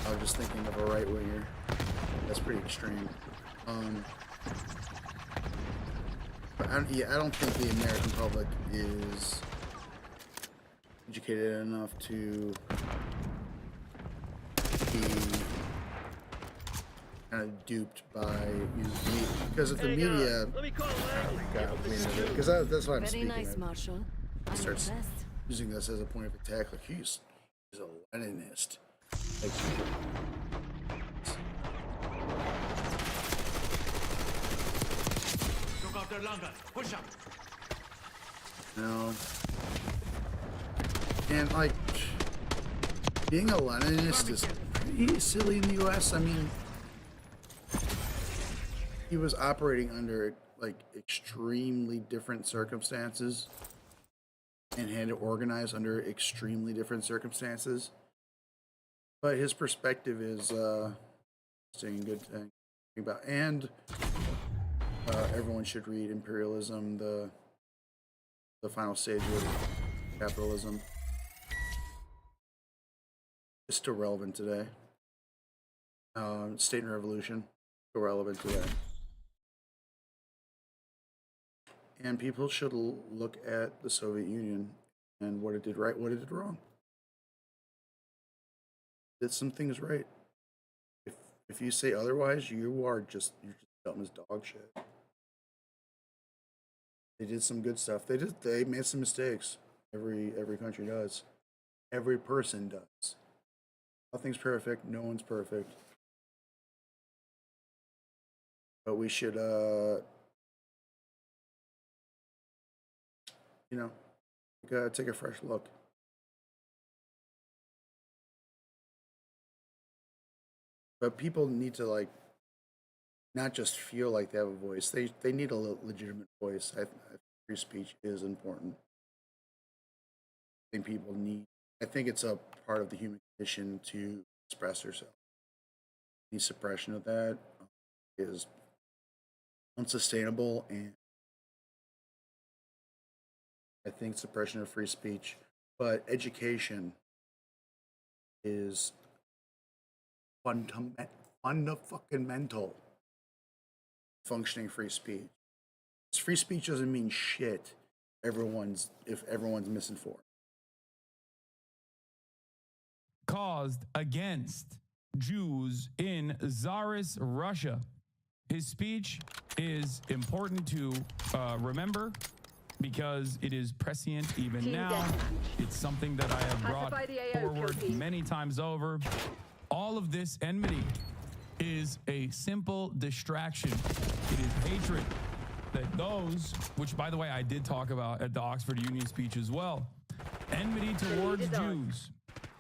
I was just thinking of a right winger. That's pretty extreme. But I don't think the American public is educated enough to be kind of duped by because if the media. Let me call Langley. Because that's what I'm speaking Very nice, of. Marshal. He starts using this as a point of attack, like he's a Leninist. Like, Look after longer. Push up. no. And like being a Leninist is pretty silly in the U.S. I mean, he was operating under like extremely different circumstances and had to organize under extremely different circumstances. But his perspective is saying good thing about, and everyone should read Imperialism, the final stage of capitalism. It's still relevant today. State and Revolution, still relevant today. And people should look at the Soviet Union and what it did right, what it did wrong. Did some things right. If you say otherwise, you're just dumb as dog shit. They did some good stuff. They made some mistakes. Every country does. Every person does. Nothing's perfect. No one's perfect. But we should take a fresh look. But people need to like not just feel like they have a voice. They need a legitimate voice. I think free speech is important. I think it's a part of the human condition to express yourself. Any suppression of that is unsustainable, and I think suppression of free speech, but education is fundamental functioning free speech. Free speech doesn't mean shit if everyone's misinformed. Caused against Jews in Tsarist Russia. His speech is important to remember because it is prescient even now. It's something that I have brought forward many times over. All of this enmity is a simple distraction. It is hatred that those, which by the way I did talk about at the Oxford Union speech as well. Enmity towards Jews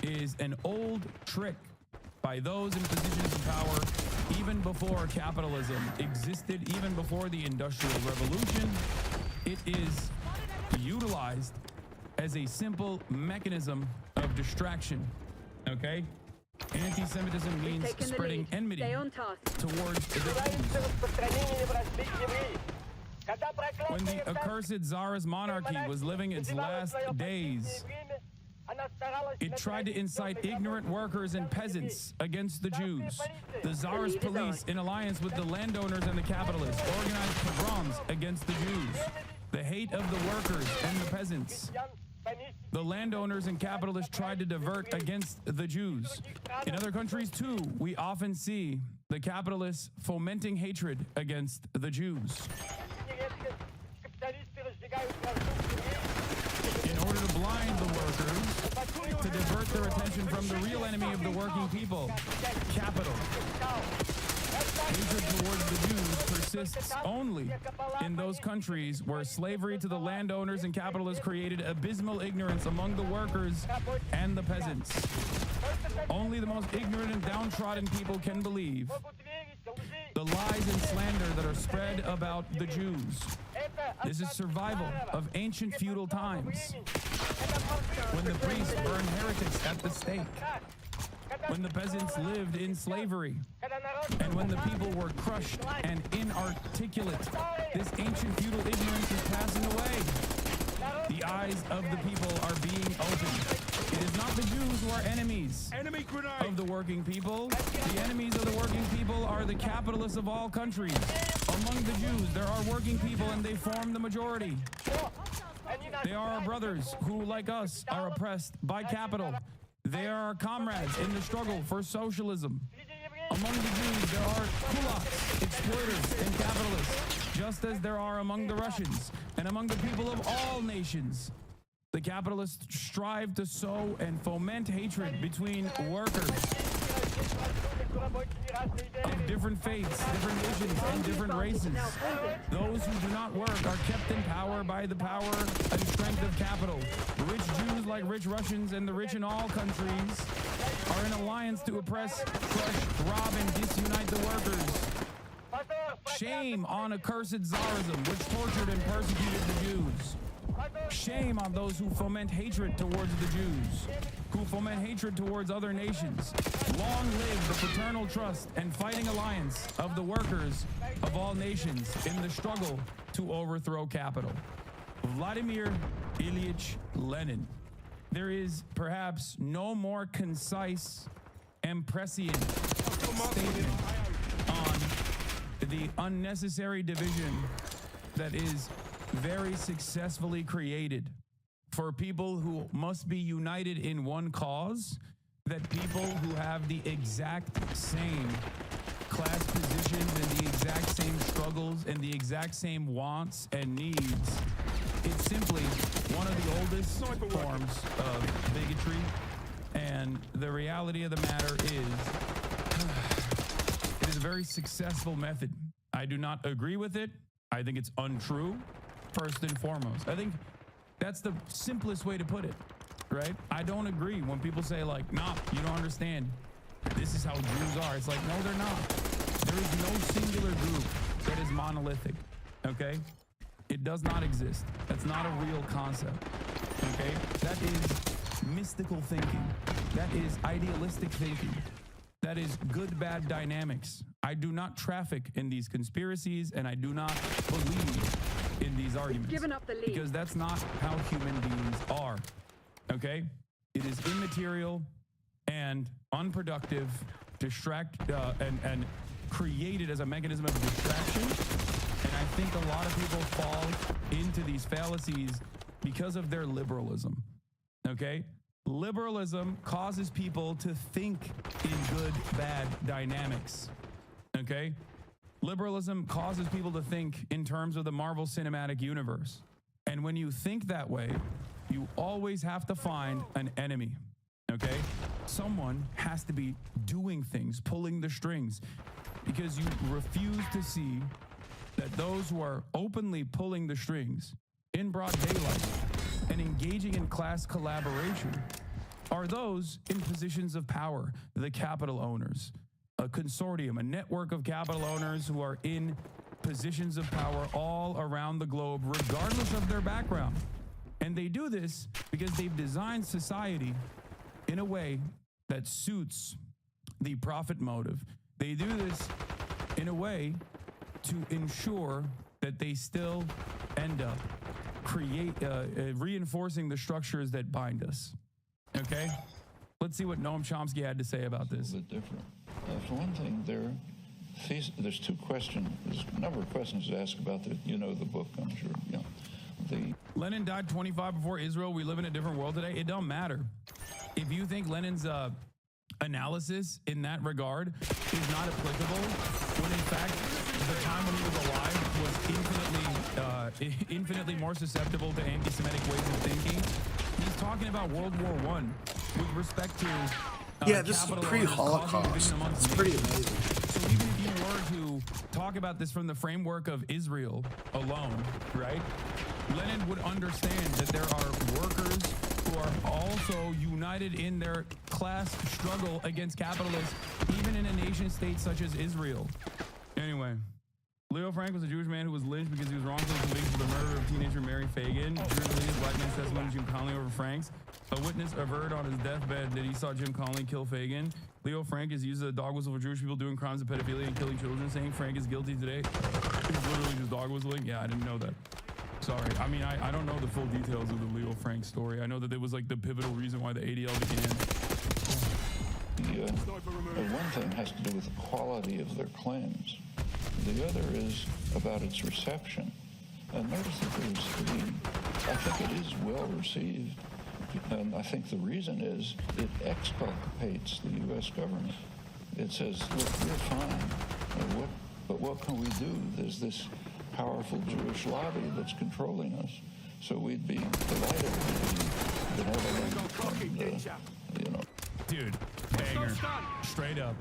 is an old trick by those in positions of power even before capitalism existed, even before the Industrial Revolution. It is utilized as a simple mechanism of distraction, okay? Anti-Semitism means spreading enmity towards the Jews. When the accursed Tsarist monarchy was living its last days, it tried to incite ignorant workers and peasants against the Jews. The Tsarist police, in alliance with the landowners and the capitalists, organized pogroms against the Jews. The hate of the workers and the peasants. The landowners and capitalists tried to divert against the Jews. In other countries, too, we often see the capitalists fomenting hatred against the Jews. In order to blind the workers, to divert their attention from the real enemy of the working people, capital. Hatred towards the Jews persists only in those countries where slavery to the landowners and capitalists created abysmal ignorance among the workers and the peasants. Only the most ignorant and downtrodden people can believe the lies and slander that are spread about the Jews. This is survival of ancient feudal times, when the priests burned heretics at the stake. when the peasants lived in slavery, and when the people were crushed and inarticulate. This ancient feudal ignorance is passing away. The eyes of the people are being opened. It is not the Jews who are enemies of the working people. The enemies of the working people are the capitalists of all countries. Among the Jews, there are working people and they form the majority. They are our brothers who, like us, are oppressed by capital. They are our comrades in the struggle for socialism. Among the Jews, there are kulaks, exploiters, and capitalists, just as there are among the Russians and among the people of all nations. The capitalists strive to sow and foment hatred between workers of different faiths, different nations, and different races. Those who do not work are kept in power by the power and strength of capital. Rich Jews, like rich Russians, and the rich in all countries are in alliance to oppress, crush, rob, and disunite the workers. Shame on accursed Tsarism, which tortured and persecuted the Jews. Shame on those who foment hatred towards the Jews, who foment hatred towards other nations. Long live the fraternal trust and fighting alliance of the workers of all nations in the struggle to overthrow capital. Vladimir Ilyich Lenin. There is perhaps no more concise and prescient statement on the unnecessary division that is very successfully created for people who must be united in one cause, that people who have the exact same class positions and the exact same struggles and the exact same wants and needs. It's simply one of the oldest forms of bigotry, and the reality of the matter is it is a very successful method. I do not agree with it. I think it's untrue. First and foremost, I think that's the simplest way to put it, right? I don't agree when people say like, nah, you don't understand. This is how Jews are. It's like, no, they're not. There is no singular group that is monolithic, okay? It does not exist. That's not a real concept, okay? That is mystical thinking. That is idealistic thinking. That is good, bad dynamics. I do not traffic in these conspiracies, and I do not believe in these arguments, given up the lead. Because that's not how human beings are, okay? It is immaterial and unproductive, and created as a mechanism of distraction. And I think a lot of people fall into these fallacies because of their liberalism, okay? Liberalism causes people to think in good, bad dynamics, okay? Liberalism causes people to think in terms of the Marvel Cinematic Universe. And when you think that way, you always have to find an enemy, okay? Someone has to be doing things, pulling the strings, because you refuse to see that those who are openly pulling the strings in broad daylight and engaging in class collaboration are those in positions of power, the capital owners. A consortium, a network of capital owners who are in positions of power all around the globe, regardless of their background. And they do this because they've designed society in a way that suits the profit motive. They do this in a way to ensure that they still end up reinforcing the structures that bind us. Okay? Let's see what Noam Chomsky had to say about this. A little bit different. For one thing, there's two questions. There's a number of questions to ask about the book, I'm sure. You know, Lenin died 25 before Israel. We live in a different world today. It don't matter. If you think Lenin's analysis in that regard is not applicable, when in fact the time when he was alive was infinitely more susceptible to anti-Semitic ways of thinking. He's talking about World War I with respect to this is pre-Holocaust. It's pretty amazing. So even if you were to talk about this from the framework of Israel alone, right? Lenin would understand that there are workers who are also united in their class struggle against capitalists, even in a nation state such as Israel. Anyway, Leo Frank was a Jewish man who was lynched because he was wrongfully convicted of the murder of teenager Mary Fagan. Jury released black man's testimony Jim Conley over Frank's. A witness averred on his deathbed that he saw Jim Conley kill Fagan. Leo Frank is used as a dog whistle for Jewish people doing crimes of pedophilia and killing children, saying Frank is guilty today. He's literally just dog whistling. Yeah, I didn't know that. Sorry. I mean, I don't know the full details of the Leo Frank story. I know that it was like the pivotal reason why the ADL began. One thing has to do with the quality of their claims. The other is about its reception. And notice that I think it is well received. And I think the reason is it exculpates the U.S. government. It says, look, we're fine. But what can we do? There's this powerful Jewish lobby that's controlling us. So we'd be delighted to be benevolent and, Dude, banger. Straight up.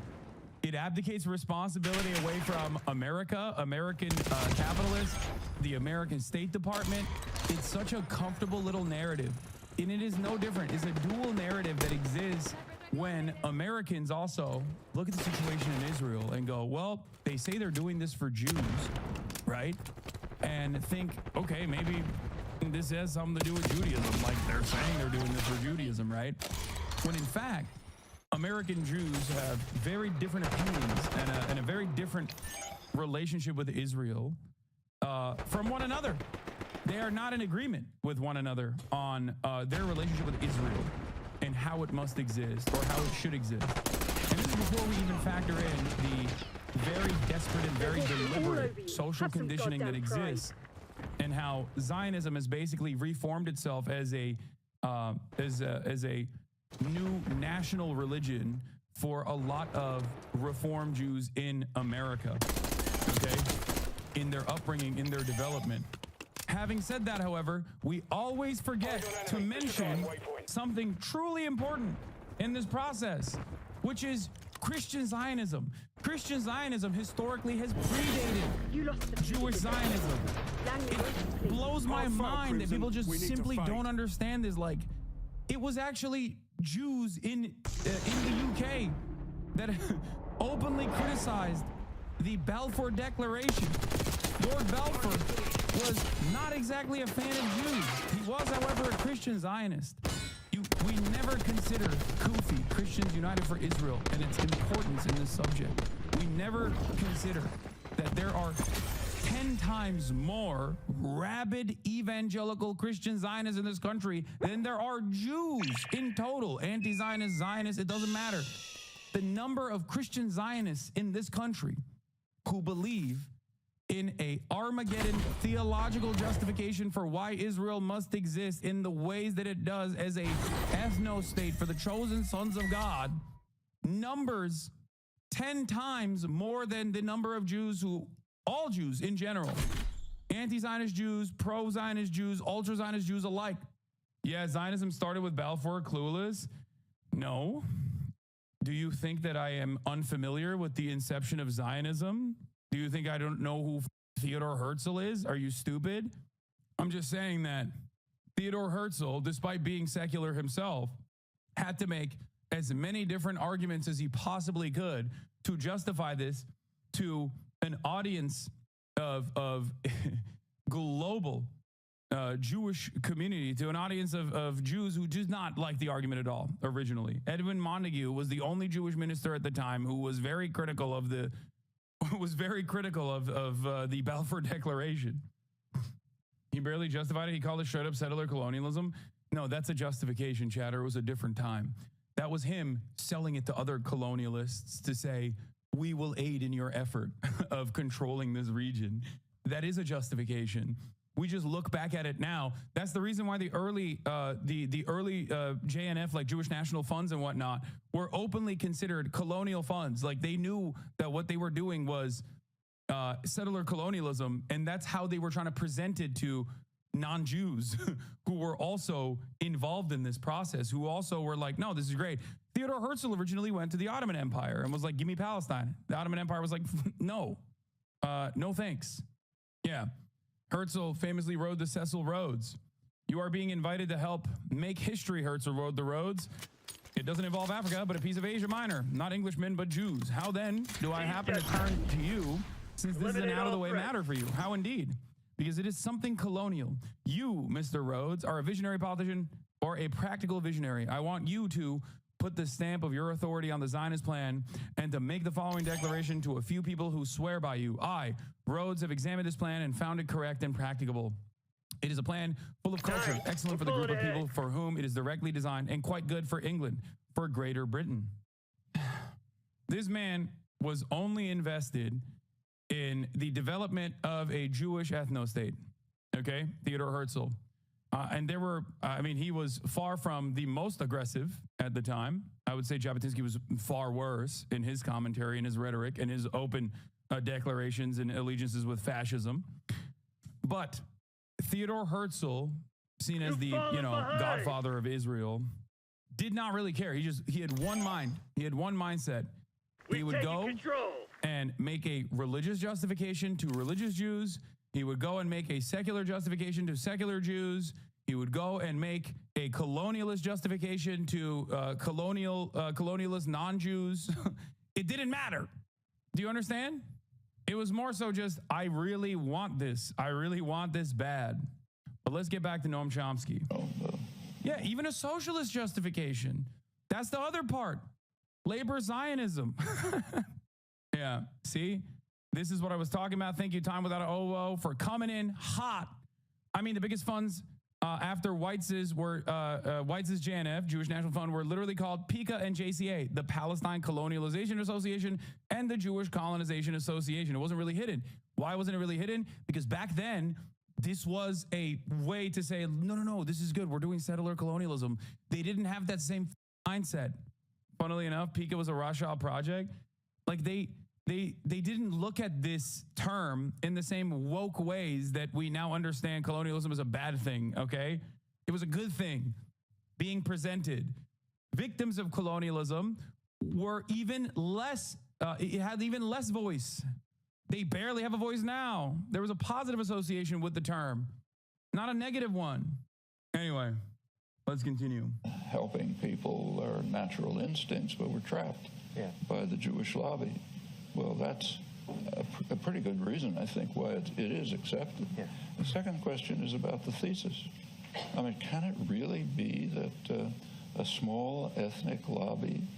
It abdicates responsibility away from America, American capitalists, the American State Department. It's such a comfortable little narrative. And it is no different. It's a dual narrative that exists when Americans also look at the situation in Israel and go, well, they say they're doing this for Jews, right? And think, okay, maybe this has something to do with Judaism, like they're saying they're doing this for Judaism, right? When in fact, American Jews have very different opinions and a very different relationship with Israel from one another. They are not in agreement with one another on their relationship with Israel and how it must exist or how it should exist. And this is before we even factor in the very desperate and very deliberate social conditioning that exists and how Zionism has basically reformed itself as a new national religion for a lot of Reform Jews in America, okay, in their upbringing, in their development. Having said that, however, we always forget to mention something truly important in this process, which is Christian Zionism. Christian Zionism historically has predated Jewish Zionism. It blows my mind that people just simply don't understand this. Like, it was actually Jews in the UK that openly criticized the Balfour Declaration. Lord Balfour was not exactly a fan of Jews. He was, however, a Christian Zionist. We never consider CUFI, Christians United for Israel, and its importance in this subject. We never consider that there are 10 times more rabid evangelical Christian Zionists in this country than there are Jews in total. Anti-Zionist, Zionists, it doesn't matter. The number of Christian Zionists in this country who believe in a Armageddon theological justification for why Israel must exist in the ways that it does as a ethno-state for the chosen sons of God numbers 10 times more than the number of Jews who, all Jews in general, anti-Zionist Jews, pro-Zionist Jews, ultra-Zionist Jews alike. Yeah, Zionism started with Balfour, clueless. No. Do you think that I am unfamiliar with the inception of Zionism? Do you think I don't know who Theodor Herzl is? Are you stupid? I'm just saying that Theodor Herzl, despite being secular himself, had to make as many different arguments as he possibly could to justify this to an audience of global Jewish community, to an audience of Jews who did not like the argument at all originally. Edwin Montague was the only Jewish minister at the time who was very critical of the the Balfour Declaration. He barely justified it. He called it straight up settler colonialism. No, that's a justification, chatter. It was a different time. That was him selling it to other colonialists to say, we will aid in your effort of controlling this region. That is a justification. We just look back at it now. That's the reason why the early JNF, like Jewish National Funds and whatnot, were openly considered colonial funds. Like, they knew that what they were doing was settler colonialism, and that's how they were trying to present it to non-Jews who were also involved in this process, who also were like, no, this is great. Theodor Herzl originally went to the Ottoman Empire and was like, give me Palestine. The Ottoman Empire was like, no, no thanks. Yeah. Herzl famously rode the Cecil Rhodes. You are being invited to help make history, Herzl rode the roads. It doesn't involve Africa, but a piece of Asia Minor. Not Englishmen, but Jews. How then do I happen to turn to you, since this is an out-of-the-way matter for you? How indeed? Because it is something colonial. You, Mr. Rhodes, are a visionary politician. or a practical visionary. I want you to put the stamp of your authority on the Zionist plan and to make the following declaration to a few people who swear by you. I, Rhodes, have examined this plan and found it correct and practicable. It is a plan full of culture, excellent for the group of people for whom it is directly designed, and quite good for England, for Greater Britain. This man was only invested in the development of a Jewish ethno-state, okay? Theodor Herzl. And there were, he was far from the most aggressive at the time. I would say Jabotinsky was far worse in his commentary and his rhetoric and his open declarations and allegiances with fascism. But Theodor Herzl, seen as the, godfather of Israel, did not really care. He had one mind. He had one mindset. He would go and make a religious justification to religious Jews. He would go and make a secular justification to secular Jews. He would go and make a colonialist justification to colonialist non-Jews. It didn't matter. Do you understand? It was more so just, I really want this. I really want this bad. But let's get back to Noam Chomsky. Yeah, even a socialist justification. That's the other part. Labor Zionism. Yeah, see? This is what I was talking about. Thank you, Time Without an OO, for coming in hot. The biggest funds after Weitz's were Weitz's JNF, Jewish National Fund, were literally called PICA and JCA, the Palestine Colonialization Association and the Jewish Colonization Association. It wasn't really hidden. Why wasn't it really hidden? Because back then, this was a way to say, no, this is good. We're doing settler colonialism. They didn't have that same mindset. Funnily enough, PICA was a Rothschild project. Like they didn't look at this term in the same woke ways that we now understand colonialism as a bad thing, okay? It was a good thing being presented. Victims of colonialism were even less, it had even less voice. They barely have a voice now. There was a positive association with the term, not a negative one. Anyway, let's continue. Helping people are natural instincts, but we're trapped by the Jewish lobby. Well, that's a pretty good reason, I think, why it is accepted. Yeah. The second question is about the thesis. Can it really be that a small ethnic lobby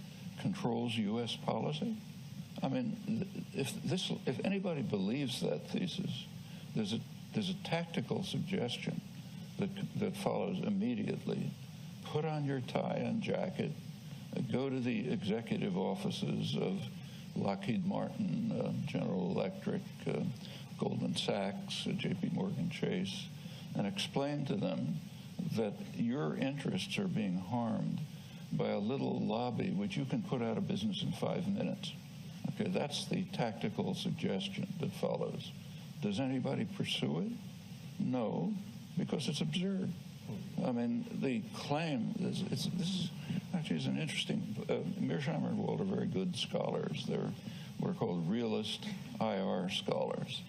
controls U.S. policy? If anybody believes that thesis, there's a tactical suggestion that follows immediately. Put on your tie and jacket, go to the executive offices of Lockheed Martin, General Electric, Goldman Sachs, J.P. Morgan Chase, and explain to them that your interests are being harmed by a little lobby which you can put out of business in 5 minutes. Okay, that's the tactical suggestion that follows. Does anybody pursue it? No, because it's absurd. The claim, this is actually an interesting, Mearsheimer and Wald are very good scholars. We're called realist IR scholars.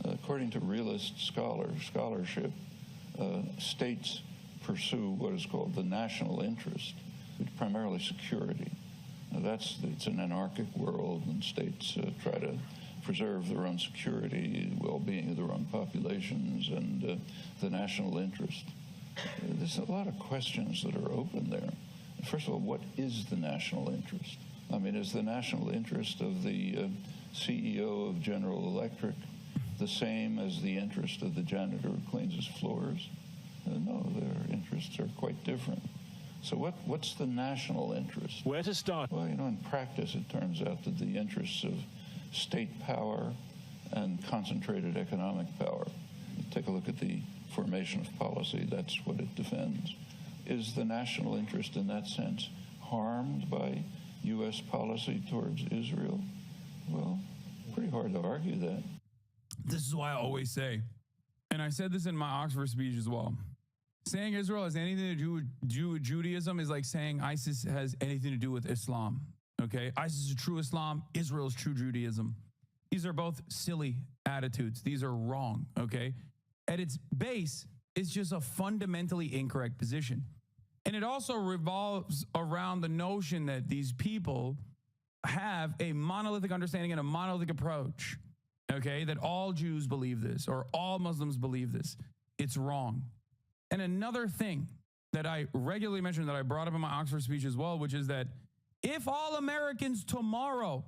According to realist scholarship, states pursue what is called the national interest, primarily security. It's an anarchic world, and states try to preserve their own security, well-being of their own populations, and the national interest. There's a lot of questions that are open there. First of all, what is the national interest? Is the national interest of the CEO of General Electric the same as the interest of the janitor who cleans his floors? No, their interests are quite different. So what's the national interest? Where to start? Well, in practice, it turns out that the interests of state power and concentrated economic power. Take a look at the formation of policy. That's what it defends. Is the national interest in that sense harmed by U.S. policy towards Israel? Well, pretty hard to argue that. This is why I always say, and I said this in my Oxford speech as well, saying Israel has anything to do with Judaism is like saying ISIS has anything to do with Islam, okay? ISIS is true Islam, Israel is true Judaism. These are both silly attitudes. These are wrong, okay? At its base, it's just a fundamentally incorrect position. And it also revolves around the notion that these people have a monolithic understanding and a monolithic approach, okay? That all Jews believe this or all Muslims believe this. It's wrong. And another thing that I regularly mention, that I brought up in my Oxford speech as well, which is that if all Americans tomorrow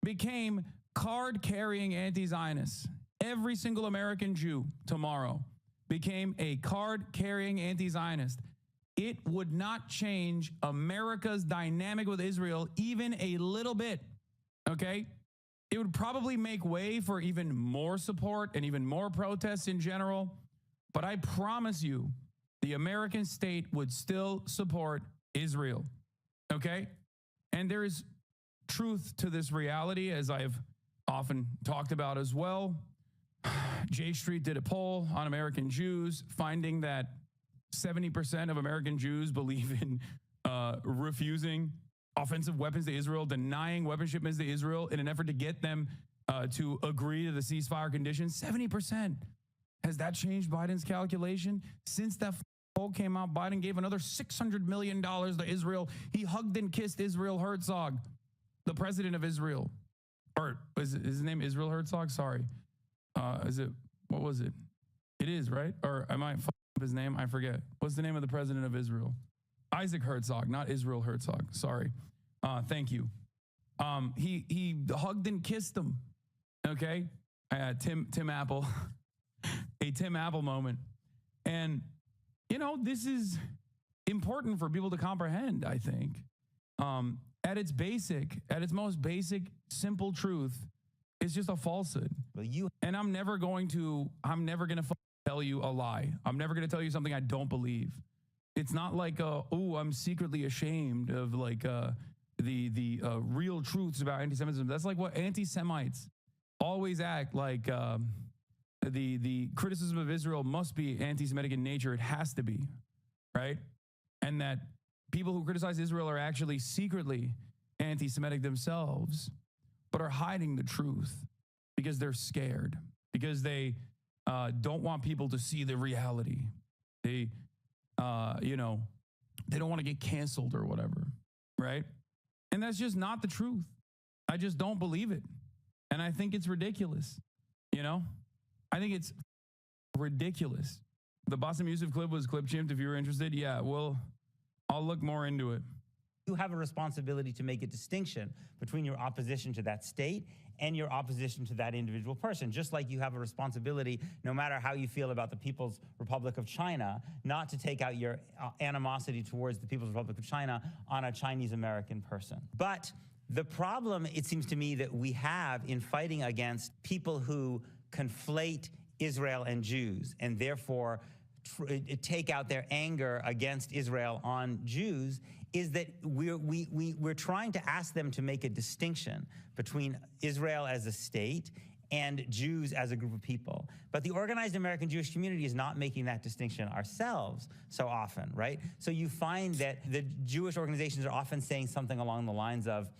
became card-carrying anti-Zionists, every single American Jew tomorrow became a card-carrying anti-Zionist, it would not change America's dynamic with Israel even a little bit, okay? It would probably make way for even more support and even more protests in general, but I promise you, the American state would still support Israel, okay? And there is truth to this reality, as I've often talked about as well. J Street did a poll on American Jews, finding that 70% of American Jews believe in refusing offensive weapons to Israel, denying weapon shipments to Israel in an effort to get them to agree to the ceasefire conditions. 70%. Has that changed Biden's calculation? Since that poll came out, Biden gave another $600 million to Israel. He hugged and kissed Israel Herzog, the president of Israel. Or is his name Israel Herzog? Sorry. What was it? It is, right? Or I might fuck up his name. I forget. What's the name of the president of Israel? Isaac Herzog, not Israel Herzog. Sorry. Thank you. He hugged and kissed him. Okay. Tim Apple, a Tim Apple moment. And, you know, this is important for people to comprehend, I think. At its most basic, simple truth, it's just a falsehood. And I'm never going to tell you a lie. I'm never going to tell you something I don't believe. It's not like, I'm secretly ashamed of like the real truths about anti-Semitism. That's like what anti-Semites always act like. The criticism of Israel must be anti-Semitic in nature. It has to be, right? And that people who criticize Israel are actually secretly anti-Semitic themselves, but are hiding the truth because they're scared, because they don't want people to see the reality. They, they don't want to get canceled or whatever, right? And that's just not the truth. I just don't believe it. And I think it's ridiculous, I think it's ridiculous. The Bassem Youssef clip was clip-chimped. If you were interested, yeah, well, I'll look more into it. You have a responsibility to make a distinction between your opposition to that state and your opposition to that individual person, just like you have a responsibility, no matter how you feel about the People's Republic of China, not to take out your animosity towards the People's Republic of China on a Chinese-American person. But the problem, it seems to me, that we have in fighting against people who conflate Israel and Jews and therefore take out their anger against Israel on Jews is that we're trying to ask them to make a distinction between Israel as a state and Jews as a group of people. But the organized American Jewish community is not making that distinction ourselves so often, right? So you find that the Jewish organizations are often saying something along the lines of,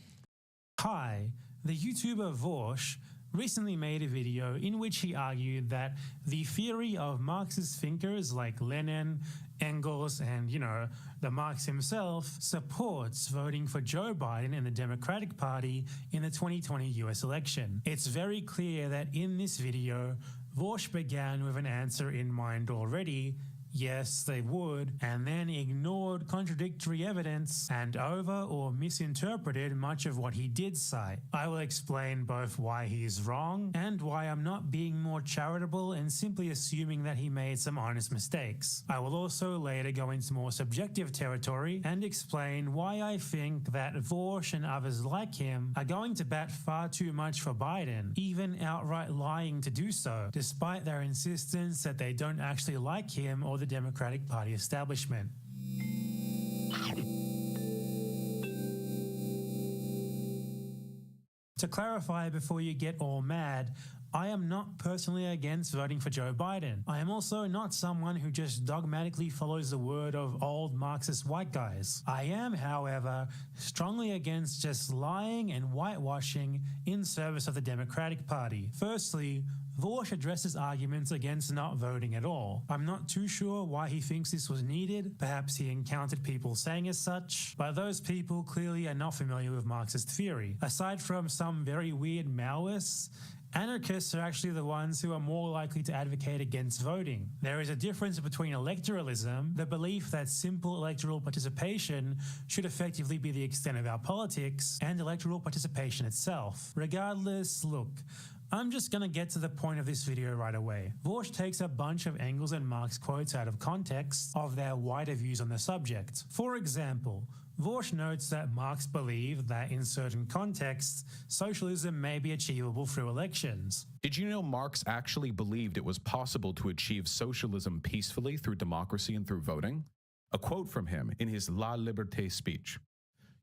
Hi, the YouTuber Vorsh recently made a video in which he argued that the theory of Marxist thinkers like Lenin, Engels, and, the Marx himself supports voting for Joe Biden and the Democratic Party in the 2020 US election. It's very clear that in this video, Vorsh began with an answer in mind already, yes, they would, and then ignored contradictory evidence and over or misinterpreted much of what he did cite. I will explain both why he is wrong and why I'm not being more charitable and simply assuming that he made some honest mistakes. I will also later go into more subjective territory and explain why I think that Vorsh and others like him are going to bat far too much for Biden, even outright lying to do so, despite their insistence that they don't actually like him or the Democratic Party establishment. To clarify before you get all mad, I am not personally against voting for Joe Biden. I am also not someone who just dogmatically follows the word of old Marxist white guys. I am, however, strongly against just lying and whitewashing in service of the Democratic Party. Firstly, Vorsh addresses arguments against not voting at all. I'm not too sure why he thinks this was needed. Perhaps he encountered people saying as such, but those people clearly are not familiar with Marxist theory. Aside from some very weird Maoists Anarchists are actually the ones who are more likely to advocate against voting. There is a difference between electoralism, the belief that simple electoral participation should effectively be the extent of our politics, and electoral participation itself. Regardless, look, I'm just gonna get to the point of this video right away. Vorsch takes a bunch of Engels and Marx quotes out of context of their wider views on the subject. For example, Vorsch notes that Marx believed that in certain contexts, socialism may be achievable through elections. Did you know Marx actually believed it was possible to achieve socialism peacefully through democracy and through voting? A quote from him in his La Liberté speech.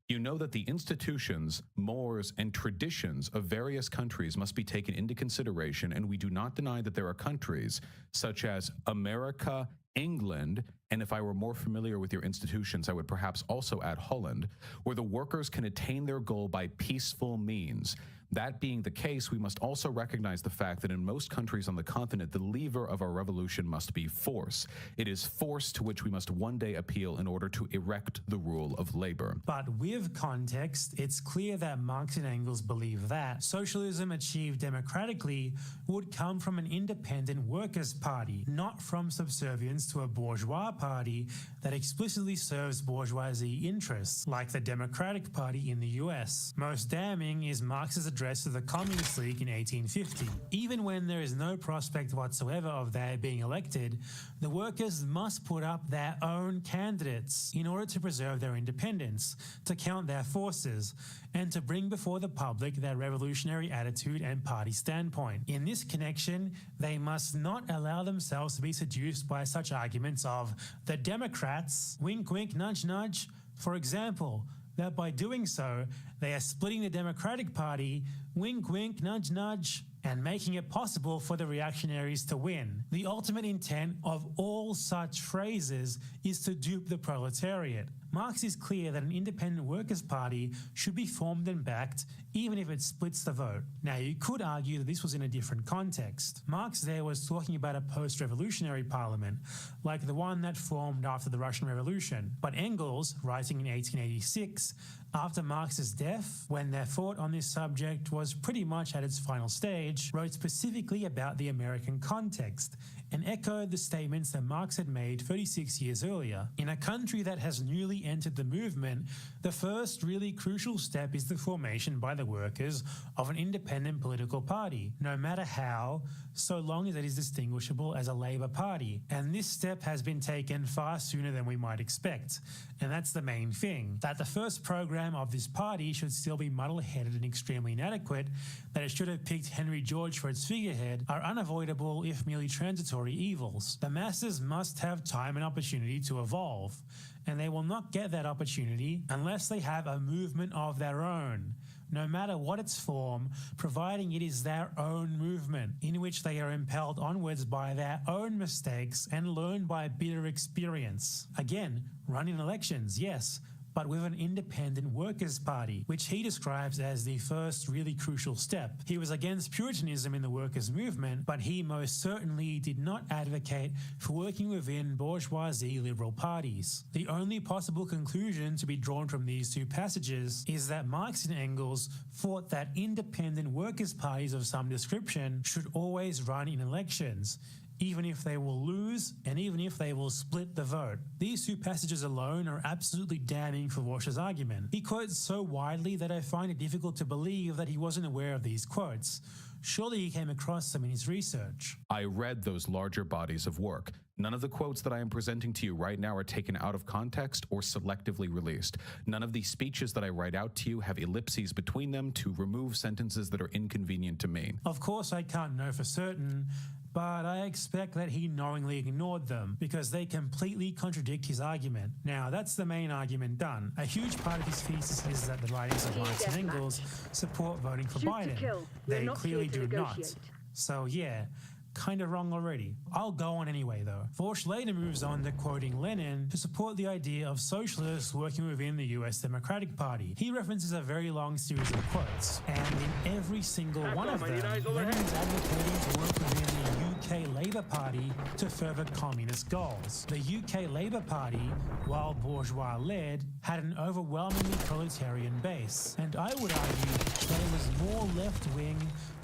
You know that the institutions, mores, and traditions of various countries must be taken into consideration, and we do not deny that there are countries such as America, England, and if I were more familiar with your institutions, I would perhaps also add Holland, where the workers can attain their goal by peaceful means. That being the case, we must also recognize the fact that in most countries on the continent, the lever of our revolution must be force. It is force to which we must one day appeal in order to erect the rule of labor. But with context, it's clear that Marx and Engels believe that socialism achieved democratically would come from an independent workers' party, not from subservience to a bourgeois party that explicitly serves bourgeoisie interests, like the Democratic Party in the US. Most damning is Marx's address to the Communist League in 1850. Even when there is no prospect whatsoever of their being elected, the workers must put up their own candidates in order to preserve their independence, to count their forces, and to bring before the public their revolutionary attitude and party standpoint. In this connection, they must not allow themselves to be seduced by such arguments of the Democrats, wink wink nudge nudge, for example, that by doing so, they are splitting the Democratic Party, wink wink nudge nudge, and making it possible for the reactionaries to win. The ultimate intent of all such phrases is to dupe the proletariat. Marx is clear that an independent workers' party should be formed and backed, even if it splits the vote. Now, you could argue that this was in a different context. Marx there was talking about a post-revolutionary parliament, like the one that formed after the Russian Revolution. But Engels, writing in 1886, after Marx's death, when their thought on this subject was pretty much at its final stage, wrote specifically about the American context and echoed the statements that Marx had made 36 years earlier. In a country that has newly entered the movement, the first really crucial step is the formation by the workers of an independent political party, no matter how, so long as it is distinguishable as a Labour Party. And this step has been taken far sooner than we might expect. And that's the main thing, that the first program of this party should still be muddle-headed and extremely inadequate, that it should have picked Henry George for its figurehead, are unavoidable if merely transitory evils. The masses must have time and opportunity to evolve, and they will not get that opportunity unless they have a movement of their own, no matter what its form, providing it is their own movement, in which they are impelled onwards by their own mistakes and learn by bitter experience. Again, running elections, yes, but with an independent workers' party, which he describes as the first really crucial step. He was against Puritanism in the workers' movement, but he most certainly did not advocate for working within bourgeoisie liberal parties. The only possible conclusion to be drawn from these two passages is that Marx and Engels thought that independent workers' parties of some description should always run in elections, even if they will lose and even if they will split the vote. These two passages alone are absolutely damning for Vorsch's argument. He quotes so widely that I find it difficult to believe that he wasn't aware of these quotes. Surely he came across them in his research. I read those larger bodies of work. None of the quotes that I am presenting to you right now are taken out of context or selectively released. None of these speeches that I write out to you have ellipses between them to remove sentences that are inconvenient to me. Of course, I can't know for certain, but I expect that he knowingly ignored them because they completely contradict his argument. Now, that's the main argument done. A huge part of his thesis is that the writings of Marx and Engels support voting for Biden. They clearly do not. So yeah, kind of wrong already. I'll go on anyway though. Vorsch later moves on to quoting Lenin to support the idea of socialists working within the US Democratic Party. He references a very long series of quotes, and in every single one of them, Lenin is advocating to work within the UK Labour Party to further communist goals. The UK Labour Party, while bourgeois-led, had an overwhelmingly proletarian base, and I would argue that it was more left-wing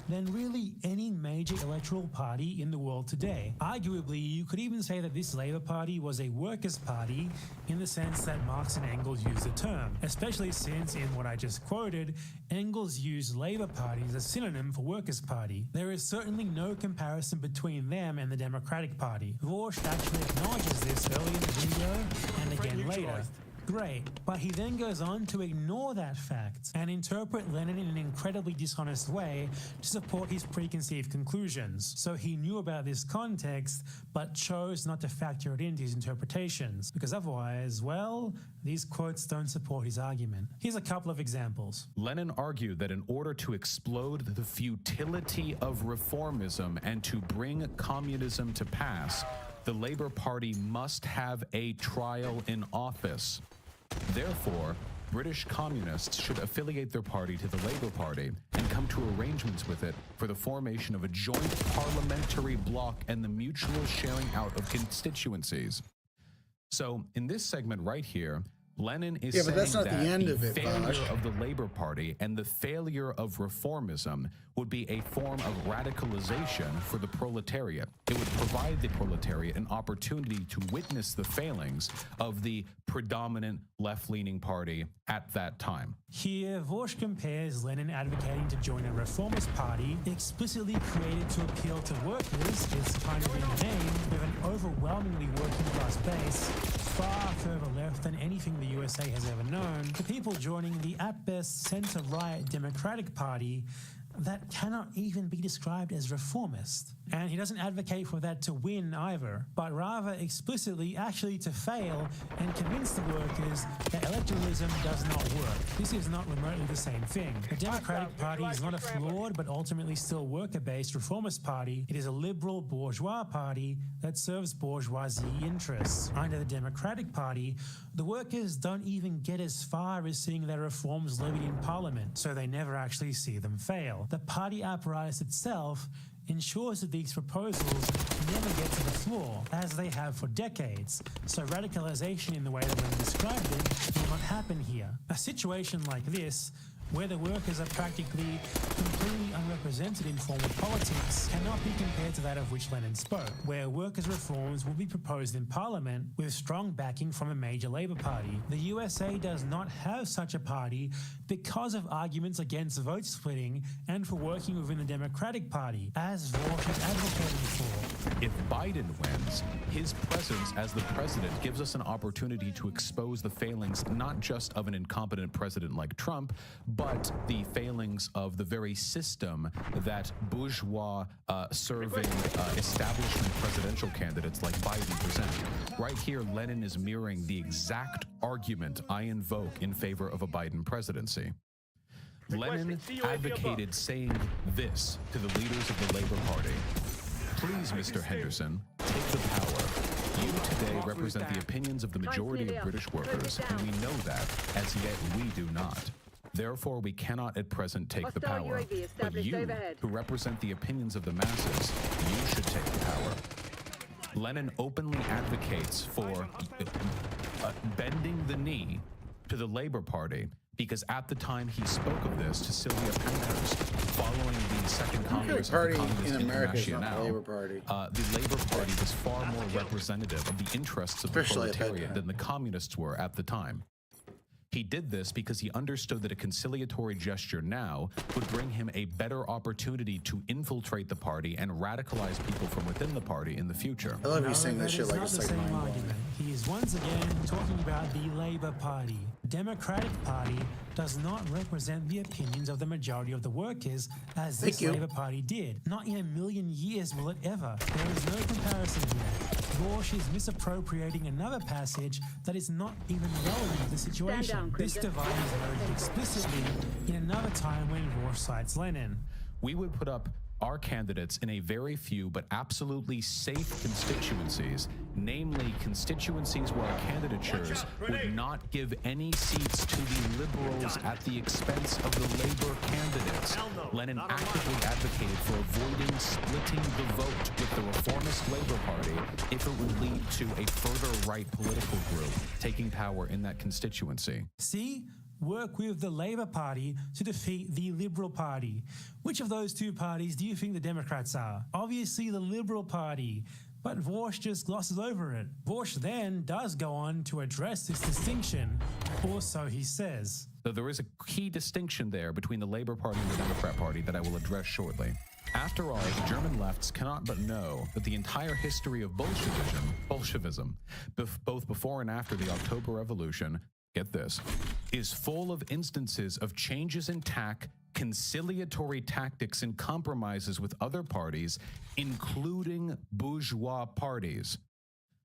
than really any major electoral party in the world today. Arguably, you could even say that this Labour Party was a workers' party in the sense that Marx and Engels used the term, especially since in what I just quoted, Engels used Labour Party as a synonym for workers' party. There is certainly no comparison between them and the Democratic Party. Vosch actually acknowledges this early in the video and again later. Great, but he then goes on to ignore that fact and interpret Lenin in an incredibly dishonest way to support his preconceived conclusions. So he knew about this context, but chose not to factor it into his interpretations, because otherwise, well, these quotes don't support his argument. Here's a couple of examples. Lenin argued that in order to explode the futility of reformism and to bring communism to pass, the Labour Party must have a trial in office. Therefore, British communists should affiliate their party to the Labour Party and come to arrangements with it for the formation of a joint parliamentary bloc and the mutual sharing out of constituencies. So, in this segment right here, Lenin is saying that's not that the end the of it, failure Bosch. of the Labour Party and the failure of reformism would be a form of radicalization for the proletariat. It would provide the proletariat an opportunity to witness the failings of the predominant left-leaning party at that time. Here, Vosch compares Lenin advocating to join a reformist party explicitly created to appeal to workers, it's kind of in the name, with an overwhelmingly working class base, far further left than anything the USA has ever known, to people joining the at best center-right Democratic Party that cannot even be described as reformist. And he doesn't advocate for that to win either, but rather explicitly actually to fail and convince the workers that electoralism does not work. This is not remotely the same thing. The Democratic Party is not a flawed but ultimately still worker-based reformist party. It is a liberal bourgeois party that serves bourgeoisie interests. Under the Democratic Party, the workers don't even get as far as seeing their reforms levied in Parliament, so they never actually see them fail. The party apparatus itself ensures that these proposals never get to the floor, as they have for decades, so radicalization in the way that Lenin described it will not happen here. A situation like this, where the workers are practically completely unrepresented in formal politics, cannot be compared to that of which Lenin spoke, where workers' reforms will be proposed in Parliament with strong backing from a major Labour Party. The USA does not have such a party because of arguments against vote splitting and for working within the Democratic Party, as Vosch is advocating for. If Biden wins, his presence as the president gives us an opportunity to expose the failings not just of an incompetent president like Trump, but the failings of the very system that bourgeois serving establishment presidential candidates like Biden present. Right here, Lenin is mirroring the exact argument I invoke in favor of a Biden presidency. Lenin advocated saying this to the leaders of the Labor Party. Please, Mr. Henderson, take the power. You today represent the opinions of the majority of British workers, and we know that, as yet we do not. Therefore, we cannot at present take the power. But you, who represent the opinions of the masses, you should take the power. Lenin openly advocates for bending the knee to the Labor Party, because at the time he spoke of this to Sylvia Pankhurst, following the Second Congress of the Communist Internationale, the Labor Party was far more representative of the interests of the proletariat than the communists were at the time. He did this because he understood that a conciliatory gesture now would bring him a better opportunity to infiltrate the party and radicalize people from within the party in the future. I love you saying this shit like a second mind. He is once again talking about the Labour Party. The Democratic Party does not represent the opinions of the majority of the workers as this Labour Party did. Not in a million years will it ever. There is no comparison here. Vosch is misappropriating another passage that is not even relevant to the situation. This divide is noted explicitly in another time when Vosch cites Lenin. We would put up our candidates in a very few but absolutely safe constituencies, namely constituencies where our candidatures would not give any seats to the liberals at the expense of the Labor candidates. Lenin actively advocated for avoiding splitting the vote with the reformist Labor Party if it would lead to a further right political group taking power in that constituency. See? work with the Labour Party to defeat the Liberal Party. Which of those two parties do you think the Democrats are? Obviously the Liberal Party. But Vaush just glosses over it. Vaush then does go on to address this distinction, or so he says. So there is a key distinction there between the Labour Party and the Democrat Party that I will address shortly. After all, the German lefts cannot but know that the entire history of Bolshevism, both before and after the October Revolution, get this, is full of instances of changes in tack, conciliatory tactics, and compromises with other parties, including bourgeois parties.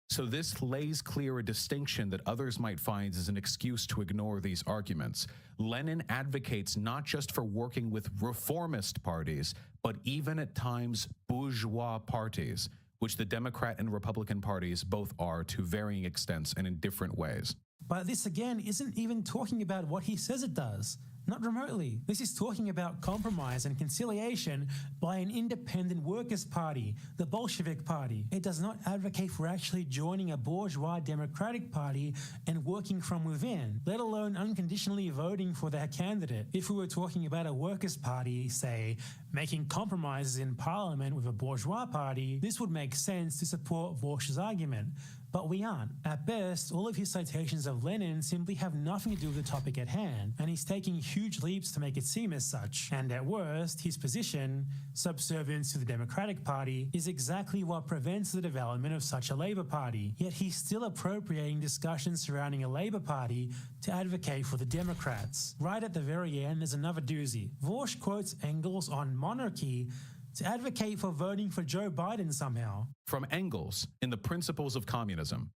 So this lays clear a distinction that others might find as an excuse to ignore these arguments. Lenin advocates not just for working with reformist parties, but even at times bourgeois parties, which the Democrat and Republican parties both are to varying extents and in different ways. But this again isn't even talking about what he says it does. Not remotely. This is talking about compromise and conciliation by an independent workers' party, the Bolshevik Party. It does not advocate for actually joining a bourgeois democratic party and working from within, let alone unconditionally voting for their candidate. If we were talking about a workers' party, say, making compromises in parliament with a bourgeois party, this would make sense to support Vaush's argument. But we aren't. At best, all of his citations of Lenin simply have nothing to do with the topic at hand, and he's taking huge leaps to make it seem as such. And at worst, his position, subservience to the Democratic Party, is exactly what prevents the development of such a Labour Party. Yet he's still appropriating discussions surrounding a Labour Party to advocate for the Democrats. Right at the very end, there's another doozy. Vaush quotes Engels on monarchy to advocate for voting for Joe Biden somehow. From Engels in The Principles of Communism.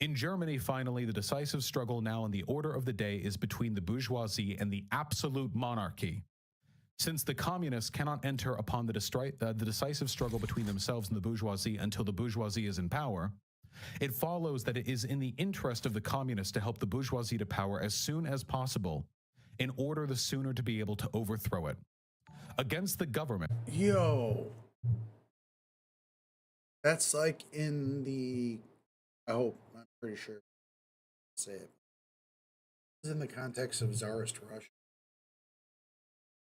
In Germany, finally, the decisive struggle now in the order of the day is between the bourgeoisie and the absolute monarchy. Since the communists cannot enter upon the decisive struggle between themselves and the bourgeoisie until the bourgeoisie is in power, it follows that it is in the interest of the communists to help the bourgeoisie to power as soon as possible, in order the sooner to be able to overthrow it. Against the government. Yo. That's like in the, I hope, I'm pretty sure I say it. It's in the context of Tsarist Russia.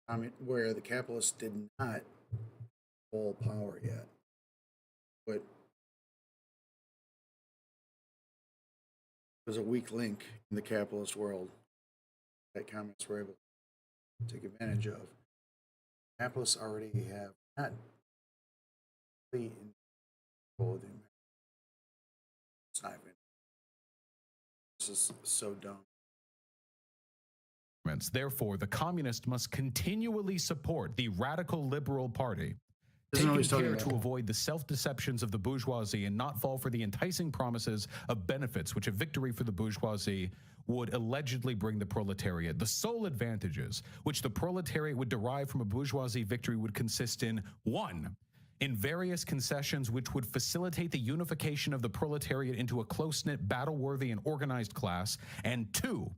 I mean, where the capitalists did not hold power yet. But there's a weak link in the capitalist world that communists were able to take advantage of. Capitalists already have not complete control of the American. It's not even. This is so dumb. Therefore, the communist must continually support the radical liberal party, Taking care to avoid the self-deceptions of the bourgeoisie and not fall for the enticing promises of benefits which a victory for the bourgeoisie would allegedly bring the proletariat. The sole advantages which the proletariat would derive from a bourgeoisie victory would consist in 1. In various concessions which would facilitate the unification of the proletariat into a close-knit, battle-worthy, and organized class, and 2.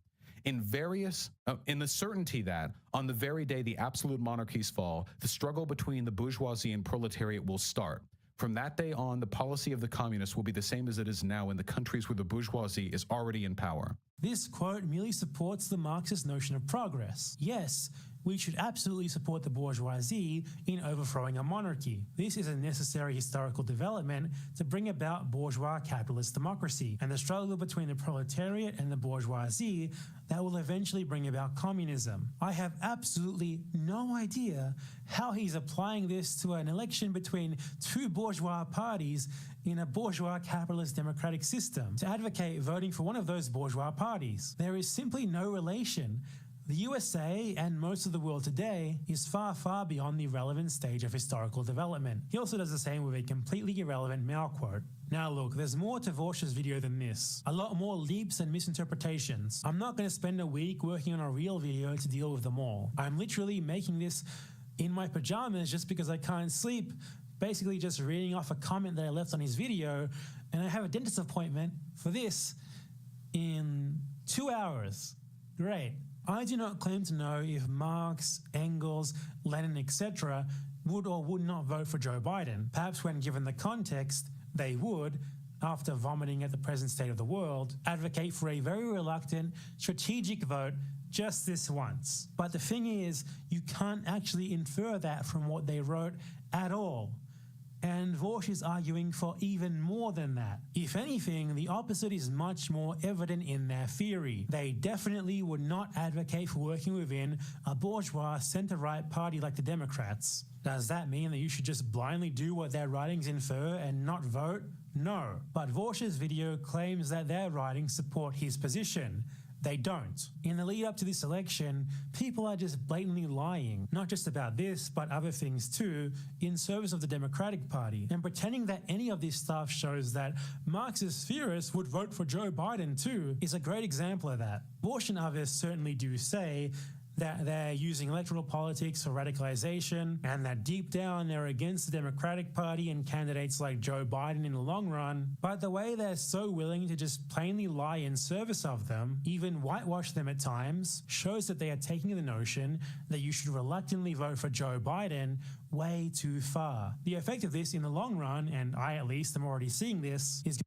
In the certainty that, on the very day the absolute monarchies fall, the struggle between the bourgeoisie and proletariat will start. From that day on, the policy of the communists will be the same as it is now in the countries where the bourgeoisie is already in power. This quote merely supports the Marxist notion of progress. Yes, we should absolutely support the bourgeoisie in overthrowing a monarchy. This is a necessary historical development to bring about bourgeois capitalist democracy and the struggle between the proletariat and the bourgeoisie that will eventually bring about communism. I have absolutely no idea how he's applying this to an election between two bourgeois parties in a bourgeois capitalist democratic system to advocate voting for one of those bourgeois parties. There is simply no relation. The USA and most of the world today is far, far beyond the relevant stage of historical development. He also does the same with a completely irrelevant Mao quote. Now look, there's more to Vaush's video than this. A lot more leaps and misinterpretations. I'm not going to spend a week working on a real video to deal with them all. I'm literally making this in my pajamas just because I can't sleep, basically just reading off a comment that I left on his video, and I have a dentist appointment for this in 2 hours. Great. I do not claim to know if Marx, Engels, Lenin, etc. would or would not vote for Joe Biden. Perhaps when given the context, they would. after vomiting at the present state of the world, advocate for a very reluctant, strategic vote just this once. But the thing is, you can't actually infer that from what they wrote at all. And Vaush is arguing for even more than that. If anything, the opposite is much more evident in their theory. They definitely would not advocate for working within a bourgeois center-right party like the Democrats. Does that mean that you should just blindly do what their writings infer and not vote? No. But Vaush's video claims that their writings support his position. They don't. In the lead up to this election, people are just blatantly lying, not just about this, but other things too, in service of the Democratic Party. And pretending that any of this stuff shows that Marxist theorists would vote for Joe Biden too is a great example of that. Vaush and others certainly do say that they're using electoral politics for radicalization, and that deep down they're against the Democratic Party and candidates like Joe Biden in the long run. But the way they're so willing to just plainly lie in service of them, even whitewash them at times, shows that they are taking the notion that you should reluctantly vote for Joe Biden way too far. The effect of this in the long run, and I at least am already seeing this, is